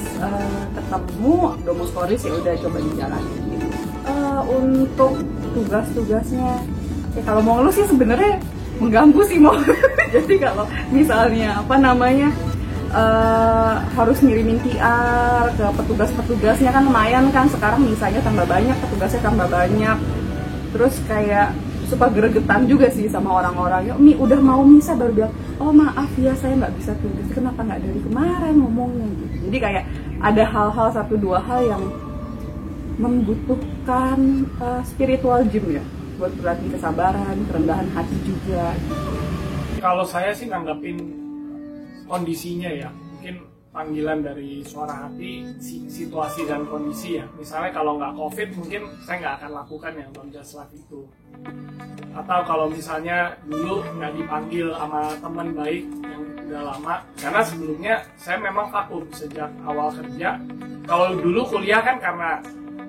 ketemu Domus Cordis, ya udah coba dijalanin gitu. Untuk tugas-tugasnya, ya kalau mau ngeluh sih sebenarnya mengganggu sih mau. Jadi kalau misalnya harus ngirimin PR ke petugas-petugasnya kan lumayan kan, sekarang misalnya tambah banyak, petugasnya tambah banyak. Terus kayak suka gregetan juga sih sama orang-orang, ya udah mau misa baru bilang, oh maaf ya saya nggak bisa tugas, kenapa nggak dari kemarin ngomongnya gitu. Jadi kayak ada hal-hal 1-2 hal yang membutuhkan spiritual gym ya, buat berlatih kesabaran, kerendahan hati juga. Kalau saya sih nanggapin kondisinya ya, mungkin panggilan dari suara hati, situasi dan kondisi ya. Misalnya kalau nggak COVID mungkin saya nggak akan lakukan yang Don't Just Live itu. Atau kalau misalnya dulu nggak dipanggil sama teman baik yang udah lama, karena sebelumnya saya memang vakum sejak awal kerja. Kalau dulu kuliah kan karena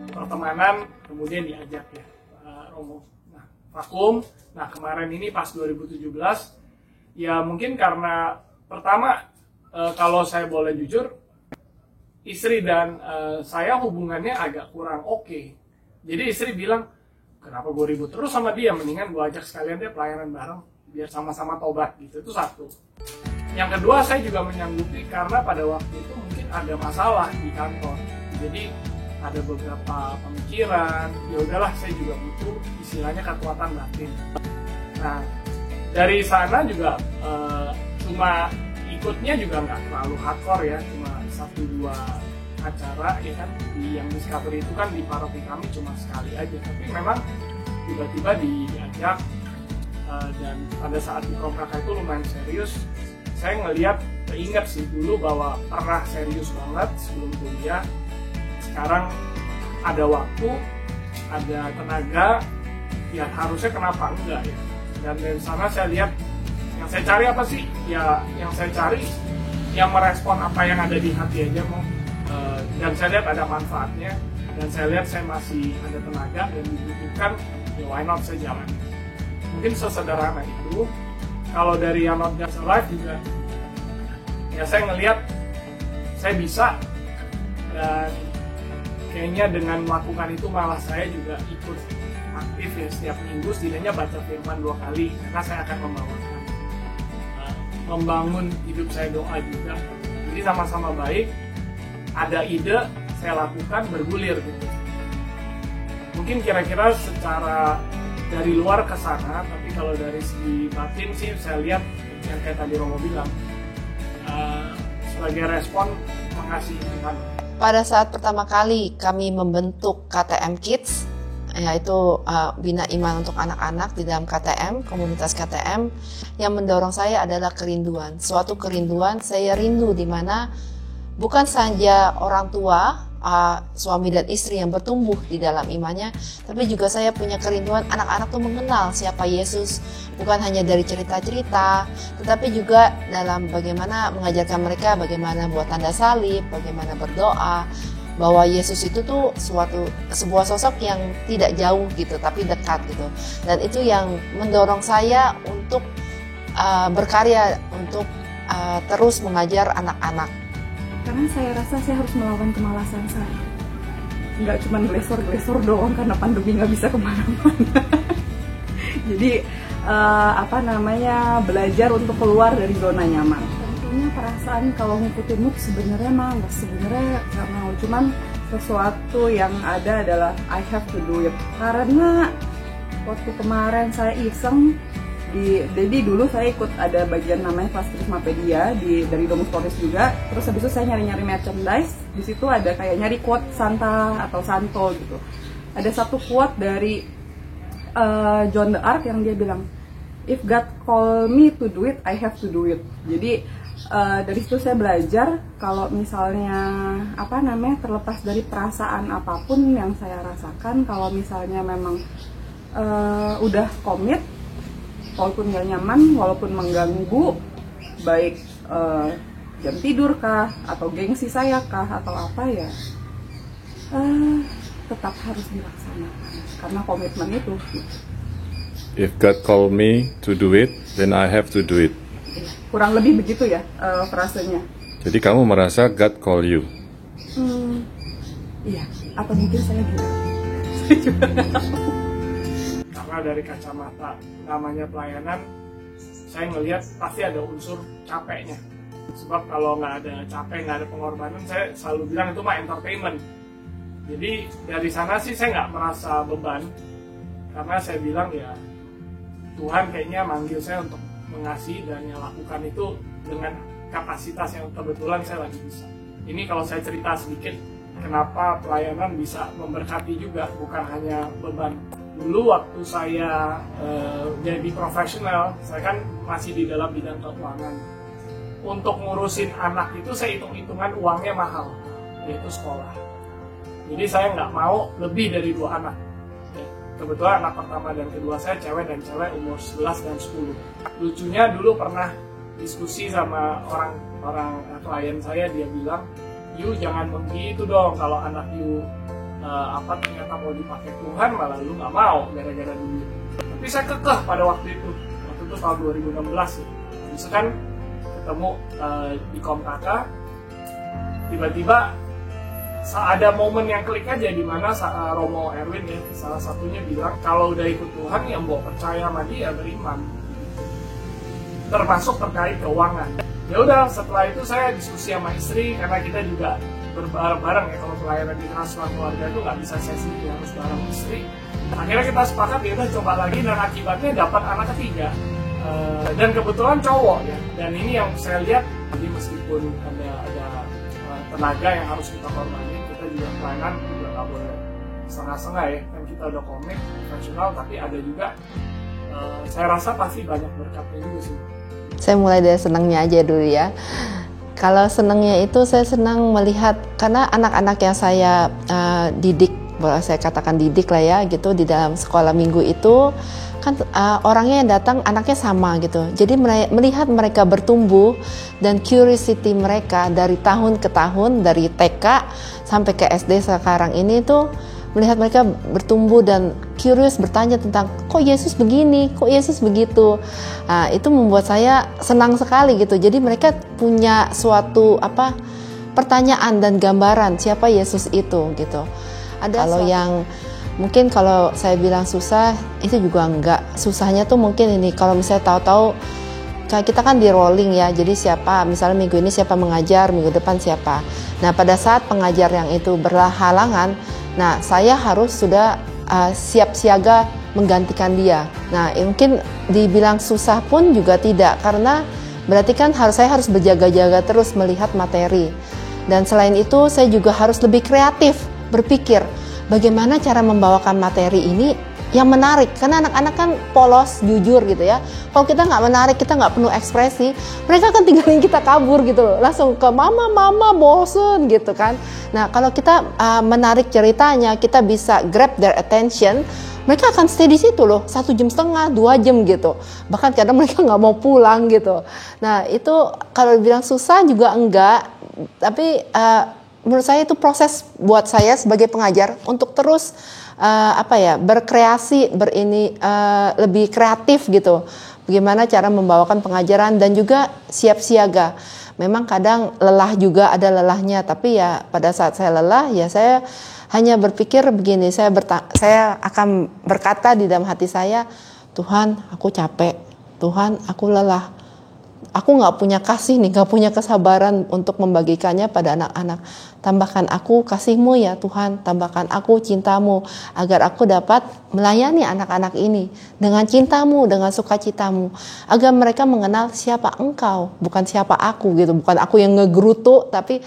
pertemanan kemudian diajak ya, Romo. Nah, vakum. Nah kemarin ini pas 2017 ya mungkin karena pertama, kalau saya boleh jujur, istri dan saya hubungannya agak kurang oke. Jadi istri bilang, kenapa gue ribut terus sama dia, mendingan gue ajak sekalian dia pelayanan bareng, biar sama-sama tobat gitu. Itu satu. Yang kedua, saya juga menyanggupi karena pada waktu itu mungkin ada masalah di kantor. Jadi ada beberapa pemikiran, ya udahlah saya juga butuh istilahnya kekuatan batin. Nah, dari sana juga cuma ikutnya juga nggak terlalu hardcore ya, cuma 1-2 acara ya kan, di yang Discovery itu kan di paroki kami cuma sekali aja, tapi memang tiba-tiba diajak dan pada saat di Kompraka itu lumayan serius. Saya keinget sih dulu bahwa pernah serius banget sebelum kuliah, sekarang ada waktu, ada tenaga, ya harusnya kenapa enggak ya. Dan dari sana saya lihat yang saya cari apa sih? Ya yang saya cari yang merespon apa yang ada di hati aja mau. Dan saya lihat ada manfaatnya, dan saya lihat saya masih ada tenaga dan dibutuhkan, ya why not saya jalan. Mungkin sesederhana itu. Kalau dari yang Not Just Alive juga, ya saya ngelihat saya bisa, dan kayaknya dengan melakukan itu malah saya juga ikut aktif ya setiap minggu, setidaknya baca firman 2 kali, karena saya akan membangun hidup saya doa juga. Jadi sama-sama baik, ada ide saya lakukan, bergulir gitu. Mungkin kira-kira secara dari luar ke sana, tapi kalau dari segi batin sih saya lihat yang kayak tadi Romo bilang, sebagai respon mengasihi Tuhan. Pada saat pertama kali kami membentuk KTM Kids, yaitu Bina Iman untuk anak-anak di dalam KTM, komunitas KTM, yang mendorong saya adalah kerinduan. Suatu kerinduan, saya rindu di mana bukan saja orang tua, suami dan istri yang bertumbuh di dalam imannya, tapi juga saya punya kerinduan anak-anak tuh mengenal siapa Yesus, bukan hanya dari cerita-cerita, tetapi juga dalam bagaimana mengajarkan mereka bagaimana buat tanda salib, bagaimana berdoa, bahwa Yesus itu tuh sebuah sosok yang tidak jauh gitu, tapi dekat gitu. Dan itu yang mendorong saya untuk berkarya, untuk terus mengajar anak-anak. Karena saya rasa saya harus melawan kemalasan saya. Nggak cuma glesor-glesor doang karena pandemi nggak bisa kemana-mana. Jadi belajar untuk keluar dari zona nyaman. Tentunya perasaan kalau ngikutin MOOC sebenarnya males, sebenarnya nggak mau. Cuman sesuatu yang ada adalah I have to do it. Karena waktu kemarin saya iseng, jadi dulu saya ikut ada bagian namanya kelas Trismapedia dari Domus Cordis juga. Terus habis itu saya nyari-nyari merchandise. Di situ ada kayak nyari quote Santa atau Santo gitu. Ada satu quote dari John the Ark yang dia bilang, "If God call me to do it, I have to do it." Jadi dari situ saya belajar kalau misalnya terlepas dari perasaan apapun yang saya rasakan, kalau misalnya memang udah komit, walaupun gak nyaman, walaupun mengganggu, baik jam tidur kah, atau gengsi saya kah, atau apa ya, tetap harus dilaksanakan karena komitmen itu. If God call me to do it, then I have to do it. Kurang lebih begitu ya frasenya. Jadi kamu merasa God call you? Iya, atau mungkin saya gila. Karena dari kacamata namanya pelayanan, saya ngelihat pasti ada unsur capeknya. Sebab kalau nggak ada capek, nggak ada pengorbanan, saya selalu bilang itu mah entertainment. Jadi dari sana sih saya nggak merasa beban, karena saya bilang ya Tuhan kayaknya manggil saya untuk mengasihi dan yang lakukan itu dengan kapasitas yang kebetulan saya lagi bisa. Ini kalau saya cerita sedikit, kenapa pelayanan bisa memberkati juga, bukan hanya beban. Dulu waktu saya jadi profesional, saya kan masih di dalam bidang keuangan. Untuk ngurusin anak itu saya hitung-hitungan uangnya mahal, yaitu sekolah. Jadi saya nggak mau lebih dari 2 anak. Kebetulan anak pertama dan kedua saya cewek dan cewek umur 11 dan 10. Lucunya dulu pernah diskusi sama orang klien saya, dia bilang, "You jangan begitu dong, kalau anak you ternyata mau dipakai Tuhan malah lu nggak mau gara-gara duit." Tapi saya kekeh pada waktu itu tahun 2016 ya. Habis kan ketemu di Komtaka, tiba-tiba ada momen yang klik aja di mana Romo Erwin ya salah satunya bilang kalau udah ikut Tuhan ya mau percaya sama dia, beriman, termasuk terkait keuangan. Ya udah, setelah itu saya diskusi sama istri karena kita juga bareng-bareng ya, kalau pelayanan di transfer keluarga itu nggak bisa saya sendiri, harus bareng istri. Akhirnya kita sepakat ya udah coba lagi, dan akibatnya dapat anak ketiga dan kebetulan cowok ya. Dan ini yang saya lihat, jadi meskipun ada tenaga yang harus kita korbanin, kita juga pelayanan juga nggak boleh setengah-setengah ya. Kan kita udah komit profesional, tapi ada juga saya rasa pasti banyak berkatnya juga sih. Saya mulai dari senangnya aja dulu ya. Kalau senangnya itu saya senang melihat, karena anak-anak yang saya didik, boleh saya katakan didik lah ya gitu, di dalam sekolah minggu itu kan orangnya yang datang anaknya sama gitu. Jadi melihat mereka bertumbuh dan curiosity mereka dari tahun ke tahun, dari TK sampai ke SD sekarang ini tuh, melihat mereka bertumbuh dan curious, bertanya tentang kok Yesus begini, kok Yesus begitu. Itu membuat saya senang sekali gitu. Jadi mereka punya suatu pertanyaan dan gambaran siapa Yesus itu gitu. Ada kalau yang mungkin kalau saya bilang susah, itu juga enggak. Susahnya tuh mungkin ini, kalau misalnya tahu-tahu kita kan di rolling ya, jadi siapa, misalnya minggu ini siapa mengajar, minggu depan siapa. Nah pada saat pengajar yang itu berhalangan, nah saya harus sudah siap siaga menggantikan dia. Nah mungkin dibilang susah pun juga tidak, karena berarti kan saya harus berjaga-jaga terus melihat materi. Dan selain itu saya juga harus lebih kreatif, berpikir bagaimana cara membawakan materi ini yang menarik, karena anak-anak kan polos, jujur gitu ya. Kalau kita nggak menarik, kita nggak penuh ekspresi, mereka akan tinggalin kita kabur gitu loh, langsung ke mama bosen gitu kan. Nah kalau kita menarik ceritanya, kita bisa grab their attention, mereka akan stay di situ loh, 1,5 jam, 2 jam gitu. Bahkan kadang mereka nggak mau pulang gitu. Nah itu kalau bilang susah juga enggak, tapi menurut saya itu proses buat saya sebagai pengajar untuk terus berkreasi, lebih kreatif gitu. Bagaimana cara membawakan pengajaran dan juga siap siaga. Memang kadang lelah juga, ada lelahnya, tapi ya pada saat saya lelah ya saya hanya berpikir begini, saya akan berkata di dalam hati saya, Tuhan aku capek, Tuhan aku lelah, aku nggak punya kasih nih, nggak punya kesabaran untuk membagikannya pada anak-anak. Tambahkan aku kasih-Mu ya Tuhan, tambahkan aku cinta-Mu, agar aku dapat melayani anak-anak ini dengan cinta-Mu, dengan sukacita-Mu, agar mereka mengenal siapa Engkau, bukan siapa aku gitu, bukan aku yang ngegerutu, tapi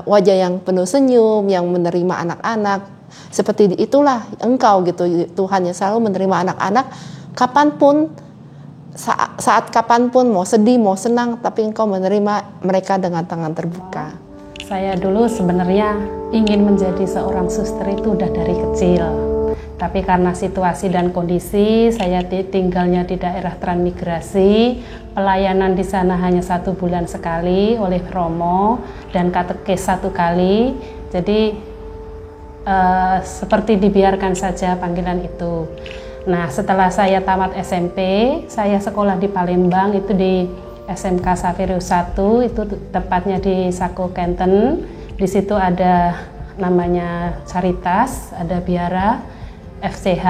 wajah yang penuh senyum, yang menerima anak-anak. Seperti itulah Engkau gitu, Tuhan yang selalu menerima anak-anak kapanpun, saat kapanpun, mau sedih, mau senang, tapi Engkau menerima mereka dengan tangan terbuka. Saya dulu sebenarnya ingin menjadi seorang suster itu udah dari kecil. Tapi karena situasi dan kondisi, saya tinggalnya di daerah transmigrasi. Pelayanan di sana hanya 1 bulan sekali oleh Romo dan katekis 1 kali. Jadi seperti dibiarkan saja panggilan itu. Nah, setelah saya tamat SMP, saya sekolah di Palembang, itu di SMK Saverius 1, itu tepatnya di Sako Kenten. Di situ ada namanya Caritas, ada Biara, FCH.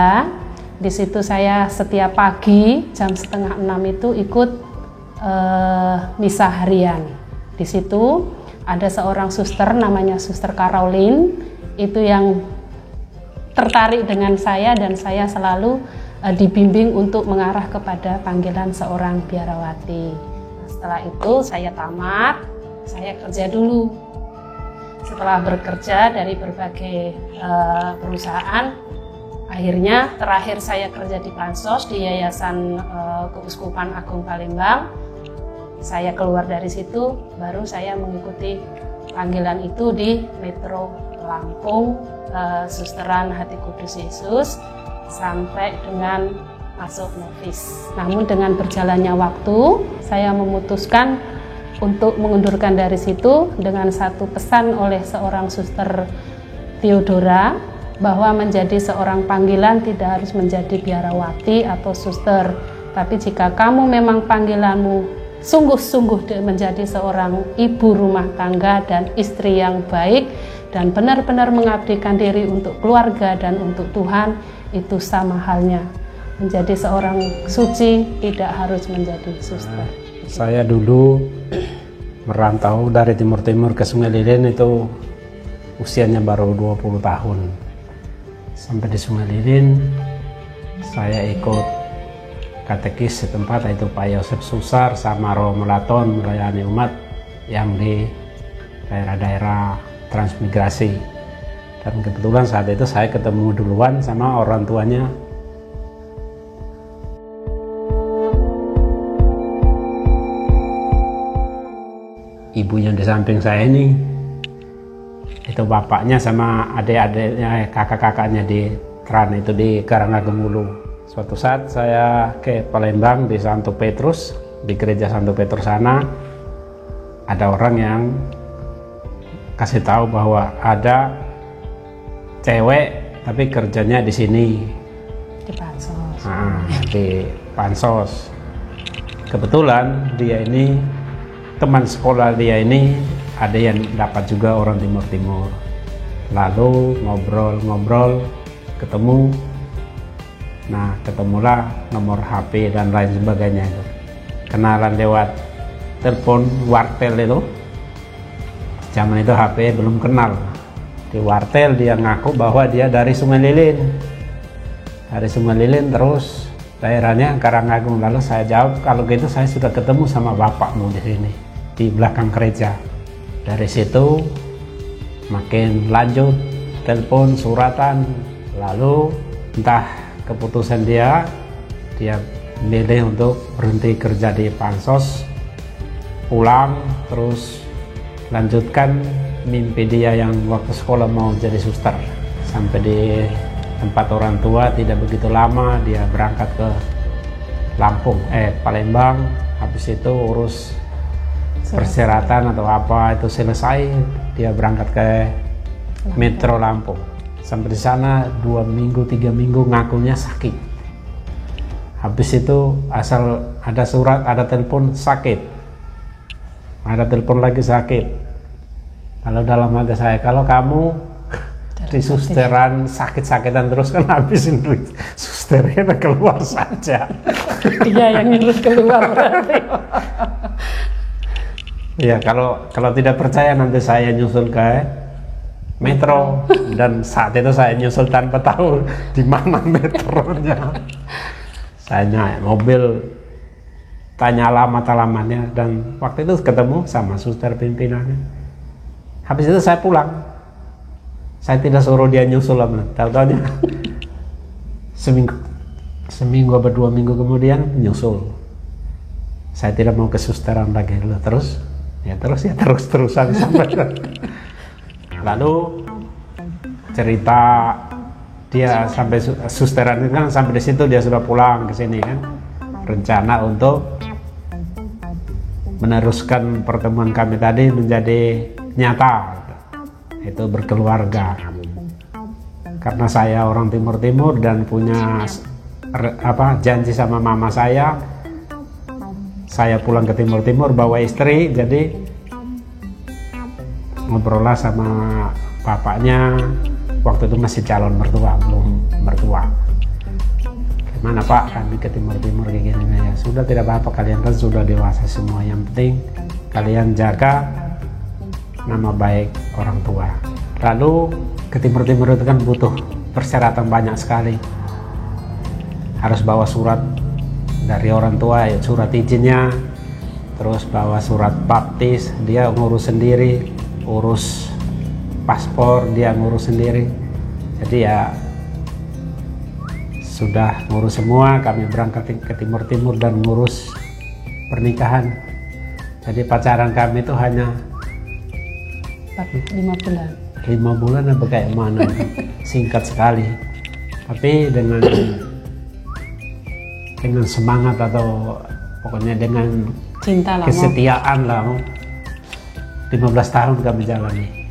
Di situ saya setiap pagi jam 5:30 itu ikut misa harian. Di situ ada seorang suster namanya Suster Caroline, itu yang tertarik dengan saya dan saya selalu dibimbing untuk mengarah kepada panggilan seorang biarawati. Nah, setelah itu saya tamat, saya kerja dulu. Setelah bekerja dari berbagai perusahaan, akhirnya terakhir saya kerja di Pansos di Yayasan Keuskupan Agung Palembang. Saya keluar dari situ, baru saya mengikuti panggilan itu di Metro Lampung, Susteran Hati Kudus Yesus, sampai dengan masuk novis. Namun dengan berjalannya waktu, saya memutuskan untuk mengundurkan dari situ dengan satu pesan oleh seorang suster Theodora, bahwa menjadi seorang panggilan tidak harus menjadi biarawati atau suster, tapi jika kamu memang panggilanmu sungguh-sungguh menjadi seorang ibu rumah tangga dan istri yang baik dan benar-benar mengabdikan diri untuk keluarga dan untuk Tuhan, itu sama halnya menjadi seorang suci, tidak harus menjadi suster. Saya dulu merantau dari timur-timur ke Sungai Lilin, itu usianya baru 20 tahun. Sampai di Sungai Lilin, saya ikut katekis setempat, yaitu Pak Yosef Susar sama Romo Melaton melayani umat yang di daerah-daerah transmigrasi. Dan kebetulan saat itu saya ketemu duluan sama orang tuanya. Ibu yang di samping saya ini, itu bapaknya sama adik-adiknya, kakak-kakaknya di Tran, itu di Karangagung Ulu. Suatu saat saya ke Palembang di Santo Petrus, di gereja Santo Petrus sana, ada orang yang kasih tahu bahwa ada cewek tapi kerjanya di sini, di Pansos. Di Pansos. Kebetulan dia ini, teman sekolah dia ini, ada yang dapat juga orang Timur-Timur. Lalu ngobrol-ngobrol, ketemu. Nah, ketemulah nomor HP dan lain sebagainya. Kenalan lewat telepon wartel itu. Zaman itu HP belum kenal. Di wartel dia ngaku bahwa dia dari Sungai Lilin. Dari Sungai Lilin terus daerahnya Karangagung. Lalu saya jawab, kalau gitu saya sudah ketemu sama bapakmu di sini, di belakang gereja. Dari situ makin lanjut, telepon, suratan. Lalu entah keputusan dia milih untuk berhenti kerja di Pansos, pulang, terus lanjutkan mimpi dia yang waktu sekolah mau jadi suster. Sampai di tempat orang tua tidak begitu lama, dia berangkat ke Palembang. Habis itu urus persyaratan atau apa itu selesai, dia berangkat ke Metro Lampung. Sampai di sana 2 minggu 3 minggu ngakunya sakit. Habis itu asal ada surat, ada telepon, sakit. Ada telepon lagi, sakit. Kalau dalam hati saya, kalau kamu di susteran sakit-sakitan terus kan habisin duit susternya, keluar saja. Iya, yang harus keluar berarti. Ya, kalau tidak percaya nanti saya nyusul ke Metro, dan saat itu saya nyusul tanpa tahu di mana metronya. Saya naik mobil, tanya alamat-alamatnya, dan waktu itu ketemu sama suster pimpinannya. Habis itu saya pulang. Saya tidak suruh dia nyusul, tahu-tahunya seminggu atau 2 minggu kemudian nyusul. Saya tidak mau kesusteran lagi. Terus-terusan sampai. Lalu cerita dia sampai susteran kan sampai di situ dia sudah pulang ke sini kan, rencana untuk meneruskan pertemuan kami tadi menjadi nyata, itu berkeluarga. Karena saya orang Timur Timur dan punya janji sama mama saya pulang ke Timur Timur bawa istri, jadi ngobrol lah sama bapaknya. Waktu itu masih calon mertua, belum mertua. Gimana Pak, kami ke Timur Timur kayak gini ya. Sudah, tidak apa-apa, kalian kan sudah dewasa semua. Yang penting kalian jaga nama baik orang tua. Lalu ke Timur Timur itu kan butuh persyaratan banyak sekali. Harus bawa surat dari orang tua, ya, surat izinnya, terus bawa surat baptis, dia ngurus sendiri, urus paspor dia ngurus sendiri. Jadi ya sudah ngurus semua, kami berangkat ke Timur Timur dan ngurus pernikahan. Jadi pacaran kami itu hanya 5 bulan. 5 bulan apa kayak mana? Singkat sekali. Tapi dengan semangat atau pokoknya dengan cinta lah, kesetiaan lah. 15 tahun kami jalani.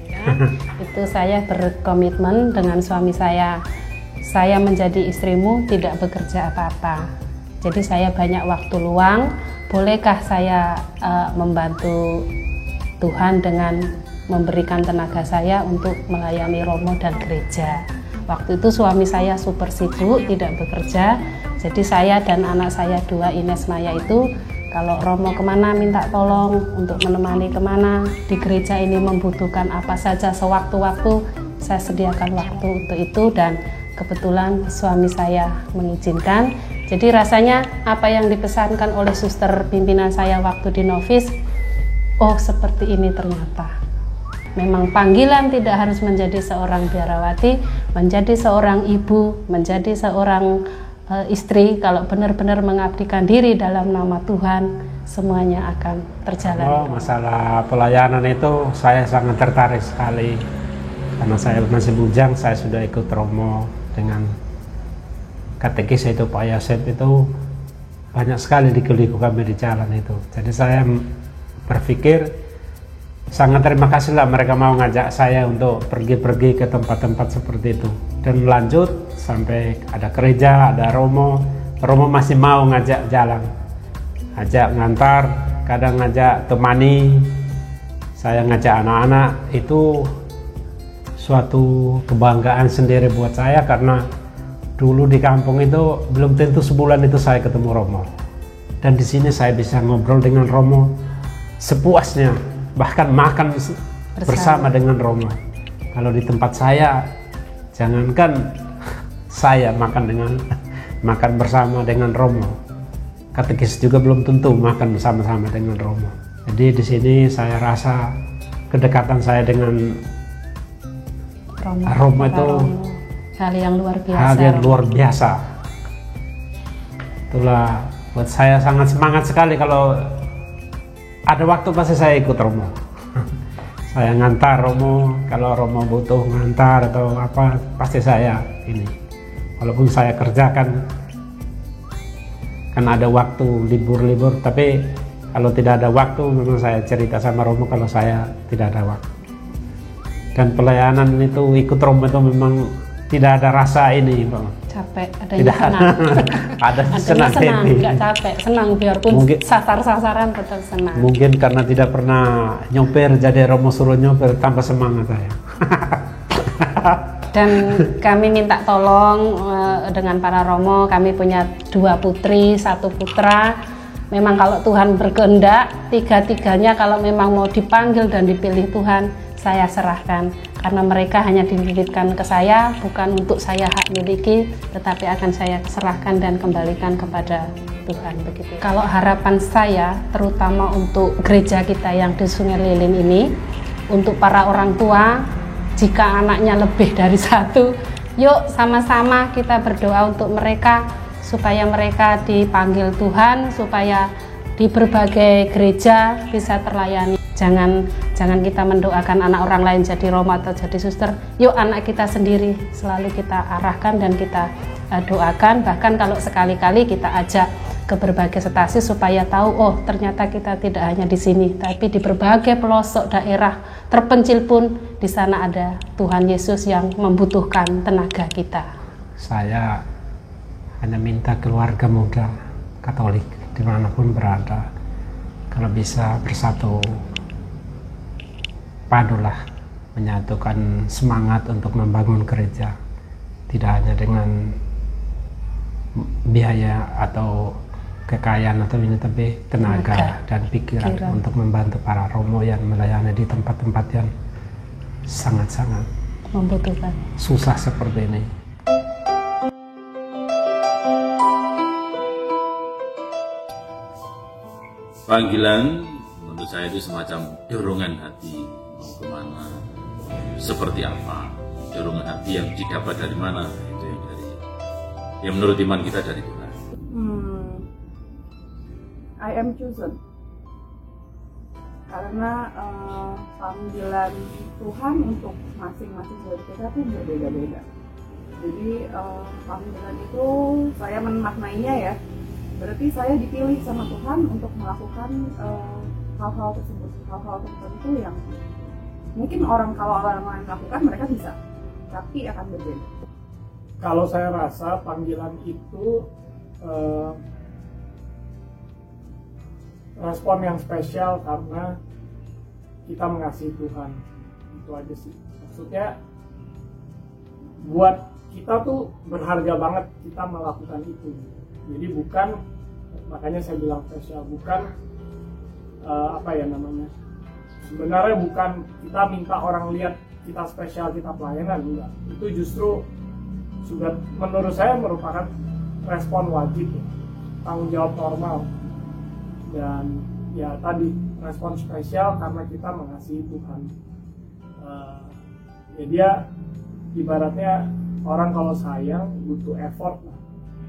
Itu saya berkomitmen dengan suami saya menjadi istrimu, tidak bekerja apa-apa. Jadi saya banyak waktu luang, bolehkah saya membantu Tuhan dengan memberikan tenaga saya untuk melayani Romo dan gereja. Waktu itu suami saya super sibuk, tidak bekerja. Jadi saya dan anak saya 2, Ines Maya itu kalau Romo kemana minta tolong untuk menemani kemana, di gereja ini membutuhkan apa saja, sewaktu-waktu saya sediakan waktu untuk itu, dan kebetulan suami saya mengizinkan. Jadi rasanya apa yang dipesankan oleh suster pimpinan saya waktu di novis, oh seperti ini ternyata. Memang panggilan tidak harus menjadi seorang biarawati, menjadi seorang ibu, menjadi seorang istri. Kalau benar-benar mengabdikan diri dalam nama Tuhan, semuanya akan terjalan. Oh, masalah pelayanan itu saya sangat tertarik sekali. Karena saya masih bujang, saya sudah ikut Romo dengan katekis itu Pak Yosef, itu banyak sekali liku-liku kami di jalan itu. Jadi saya berpikir sangat terima kasih lah mereka mau ngajak saya untuk pergi-pergi ke tempat-tempat seperti itu. Dan lanjut sampai ada gereja, ada Romo masih mau ngajak jalan, ngajak ngantar, kadang ngajak temani, saya ngajak anak-anak. Itu suatu kebanggaan sendiri buat saya, karena dulu di kampung itu belum tentu sebulan itu saya ketemu Romo, dan di sini saya bisa ngobrol dengan Romo sepuasnya, bahkan makan bersama dengan Romo. Kalau di tempat saya, jangankan saya makan bersama dengan Romo, katekis juga belum tentu makan bersama-sama dengan Romo. Jadi di sini saya rasa kedekatan saya dengan Romo itu hal yang luar biasa. Hal yang luar biasa. Itulah buat saya sangat semangat sekali, kalau ada waktu pasti saya ikut Romo. Saya ngantar Romo, kalau Romo butuh ngantar atau apa, pasti saya ini. Walaupun saya kerjakan, kan ada waktu libur-libur, tapi kalau tidak ada waktu memang saya cerita sama Romo kalau saya tidak ada waktu. Dan pelayanan itu ikut Romo itu memang tidak ada rasa ini, Bang. Capek, adanya senang. Ada senang, nggak capek, senang, biarpun mungkin sasar-sasaran tetap senang. Mungkin karena tidak pernah nyopir, jadi Romo suruh nyopir, tambah semangat saya. Dan kami minta tolong dengan para Romo, kami punya 2 putri, 1 putra. Memang kalau Tuhan berkehendak, 3-tiganya kalau memang mau dipanggil dan dipilih Tuhan, saya serahkan, karena mereka hanya dititipkan ke saya, bukan untuk saya hak miliki, tetapi akan saya serahkan dan kembalikan kepada Tuhan, begitu. Kalau harapan saya, terutama untuk gereja kita yang di Sungai Lilin ini, untuk para orang tua, jika anaknya lebih dari 1, yuk sama-sama kita berdoa untuk mereka, supaya mereka dipanggil Tuhan, supaya di berbagai gereja bisa terlayani. Jangan Jangan kita mendoakan anak orang lain jadi Roma atau jadi suster. Yuk anak kita sendiri selalu kita arahkan dan kita doakan. Bahkan kalau sekali-kali kita ajak ke berbagai stasi supaya tahu, oh ternyata kita tidak hanya di sini, tapi di berbagai pelosok daerah terpencil pun di sana ada Tuhan Yesus yang membutuhkan tenaga kita. Saya hanya minta keluarga muda Katolik dimanapun berada, kalau bisa bersatu, padulah menyatukan semangat untuk membangun gereja, tidak hanya dengan biaya atau kekayaan atau ini, tapi tenaga dan pikiran untuk membantu para romo yang melayani di tempat-tempat yang sangat-sangat membutuhkan, susah seperti ini. Panggilan menurut saya itu semacam dorongan hati mau kemana, seperti apa, dorongan hati yang didapat dari mana, itu yang dari, yang menurut iman kita dari Tuhan. I am chosen karena panggilan Tuhan untuk masing-masing dari kita itu berbeda-beda. Jadi panggilan itu saya memaknainya ya, berarti saya dipilih sama Tuhan untuk melakukan hal-hal tersebut, hal-hal tertentu yang mungkin kalau orang lain melakukan mereka bisa, tapi akan berbeda. Kalau saya rasa panggilan itu respon yang spesial karena kita mengasihi Tuhan, itu aja sih. Maksudnya buat kita tuh berharga banget kita melakukan itu. Jadi bukan, makanya saya bilang spesial, bukan sebenarnya bukan kita minta orang lihat kita spesial, kita pelayanan, enggak. Itu justru sudah menurut saya merupakan respon wajib, tanggung jawab normal. Dan ya tadi respon spesial karena kita mengasihi Tuhan. Ya dia ibaratnya orang kalau sayang butuh effort lah.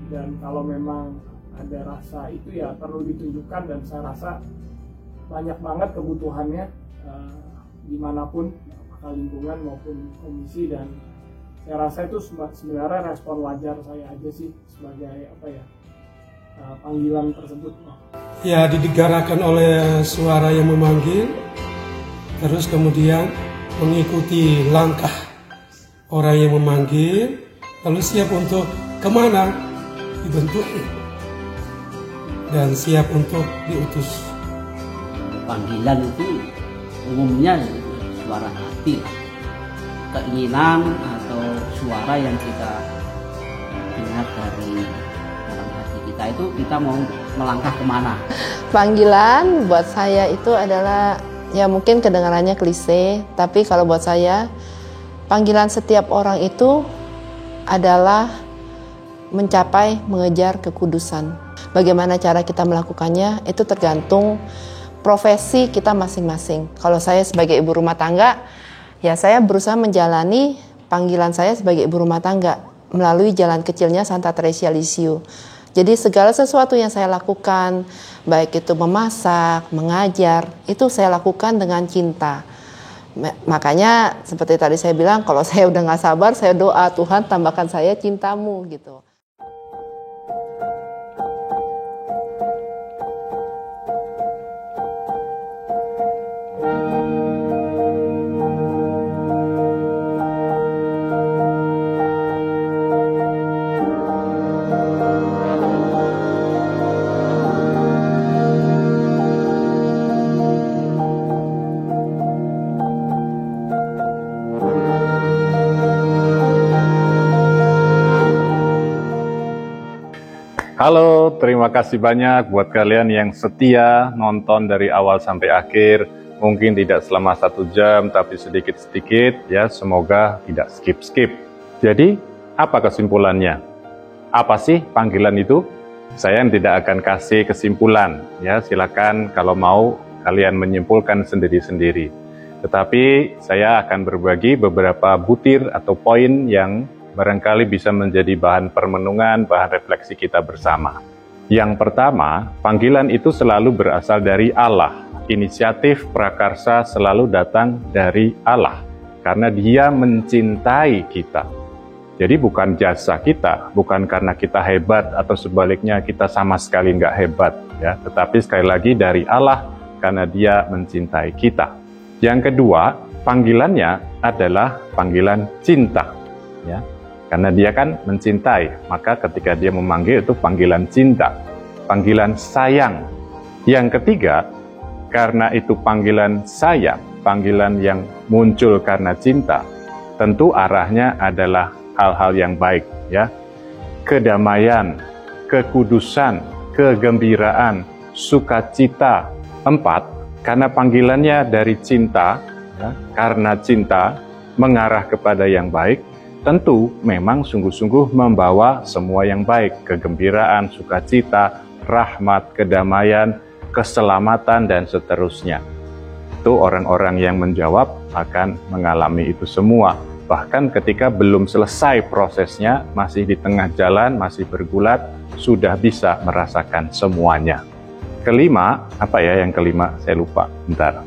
Dan kalau memang ada rasa itu ya perlu ditunjukkan, dan saya rasa banyak banget kebutuhannya dimanapun, apakah lingkungan maupun komisi, dan saya rasa itu sebenarnya respon wajar saya aja sih sebagai panggilan tersebut. Ya, didengarkan oleh suara yang memanggil, terus kemudian mengikuti langkah orang yang memanggil, lalu siap untuk kemana dibentuk dan siap untuk diutus. Panggilan itu umumnya suara hati, keinginan atau suara yang kita dengar dari dalam hati kita, itu kita mau melangkah kemana. Panggilan buat saya itu adalah, ya mungkin kedengarannya klise, tapi kalau buat saya panggilan setiap orang itu adalah mencapai, mengejar kekudusan. Bagaimana cara kita melakukannya itu tergantung profesi kita masing-masing. Kalau saya sebagai ibu rumah tangga, ya saya berusaha menjalani panggilan saya sebagai ibu rumah tangga melalui jalan kecilnya Santa Teresia Lisieux. Jadi segala sesuatu yang saya lakukan, baik itu memasak, mengajar, itu saya lakukan dengan cinta. Makanya seperti tadi saya bilang, kalau saya udah nggak sabar, saya doa, Tuhan tambahkan saya cintamu gitu. Halo, terima kasih banyak buat kalian yang setia nonton dari awal sampai akhir. Mungkin tidak selama 1 jam, tapi sedikit-sedikit ya, semoga tidak skip-skip. Jadi, apa kesimpulannya? Apa sih panggilan itu? Saya tidak akan kasih kesimpulan, ya silakan kalau mau kalian menyimpulkan sendiri-sendiri. Tetapi saya akan berbagi beberapa butir atau poin yang barangkali bisa menjadi bahan permenungan, bahan refleksi kita bersama. Yang pertama, panggilan itu selalu berasal dari Allah. inisiatif prakarsa selalu datang dari Allah, karena Dia mencintai kita. Jadi bukan jasa kita, bukan karena kita hebat atau sebaliknya kita sama sekali nggak hebat, ya. Tetapi sekali lagi dari Allah, karena Dia mencintai kita. Yang kedua, panggilannya adalah panggilan cinta, ya. Karena Dia kan mencintai, maka ketika Dia memanggil itu panggilan cinta, panggilan sayang. Yang ketiga, karena itu panggilan sayang, panggilan yang muncul karena cinta, tentu arahnya adalah hal-hal yang baik, ya. Kedamaian, kekudusan, kegembiraan, sukacita. 4, karena panggilannya dari cinta, ya, karena cinta mengarah kepada yang baik, tentu memang sungguh-sungguh membawa semua yang baik, kegembiraan, sukacita, rahmat, kedamaian, keselamatan, dan seterusnya. Itu orang-orang yang menjawab akan mengalami itu semua. Bahkan ketika belum selesai prosesnya, masih di tengah jalan, masih bergulat, sudah bisa merasakan semuanya. Kelima, apa ya yang kelima? Saya lupa, bentar.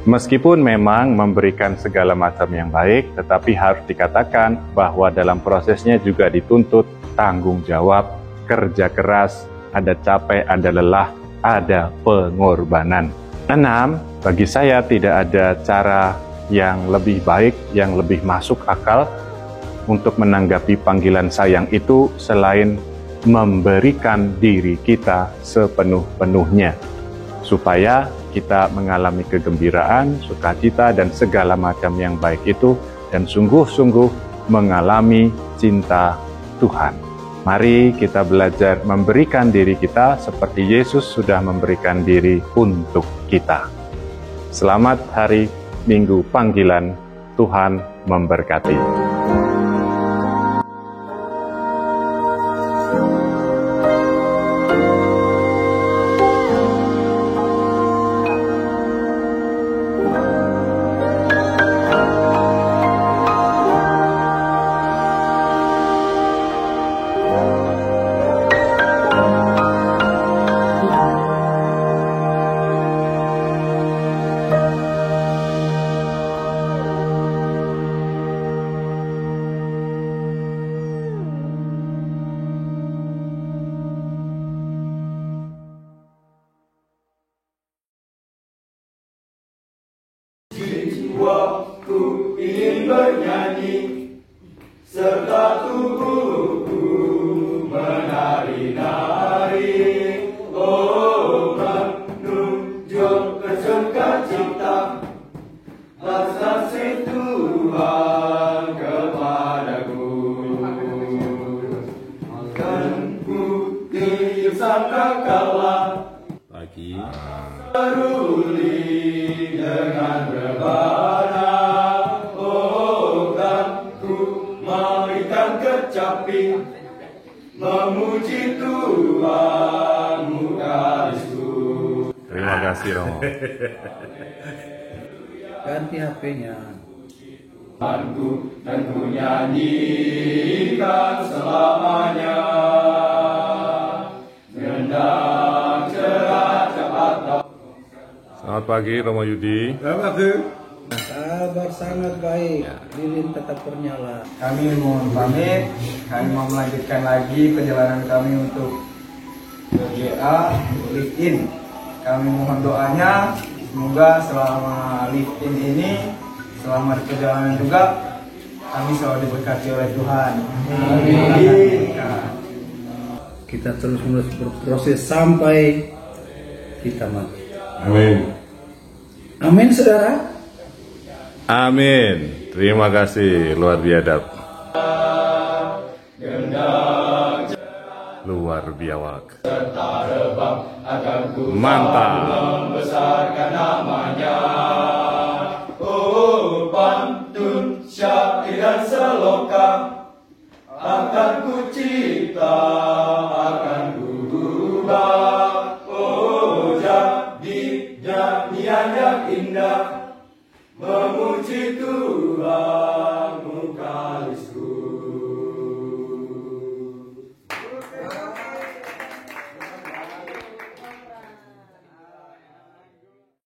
Meskipun memang memberikan segala macam yang baik, tetapi harus dikatakan bahwa dalam prosesnya juga dituntut tanggung jawab, kerja keras, ada capek, ada lelah, ada pengorbanan. 6, bagi saya tidak ada cara yang lebih baik, yang lebih masuk akal untuk menanggapi panggilan sayang itu selain memberikan diri kita sepenuh-penuhnya, supaya kita mengalami kegembiraan, sukacita, dan segala macam yang baik itu, dan sungguh-sungguh mengalami cinta Tuhan. Mari kita belajar memberikan diri kita seperti Yesus sudah memberikan diri untuk kita. Selamat hari Minggu Panggilan, Tuhan memberkati. Jiwaku ingin bernyanyi serta tubuhku menari-nari, oh menunjuk sukacita kasih Tuhan kepadaku. Akan ku tiup sangkakala pagi beruli dengan rebana, oh kan ku memberikan kecapi memuji Tuhan Kristus. Terima kasih Romo. Ganti HP-nya. Tuhanku dan ku nyanyikan selamanya. Gendang cerah cepat. Selamat pagi Romo Yudi. Selamat pagi. Kabar sangat baik, lilin tetap bernyala. Kami mohon pamit, kami mau melanjutkan lagi perjalanan kami untuk GA, live in. Kami mohon doanya, semoga selama live in ini, selama di perjalanan juga, kami selalu diberkati oleh Tuhan. Amin. Kita terus-menerus berproses sampai kita mati. Amin. Amin, saudara. Amin. Terima kasih, luar biadab. Luar biawak. Mantap. Membesarkan namanya. Oh, pantun, syair dan seloka akan ku cipta, akan ku ubah. Oh, jadi nyanyian yang indah memuji Tuhan.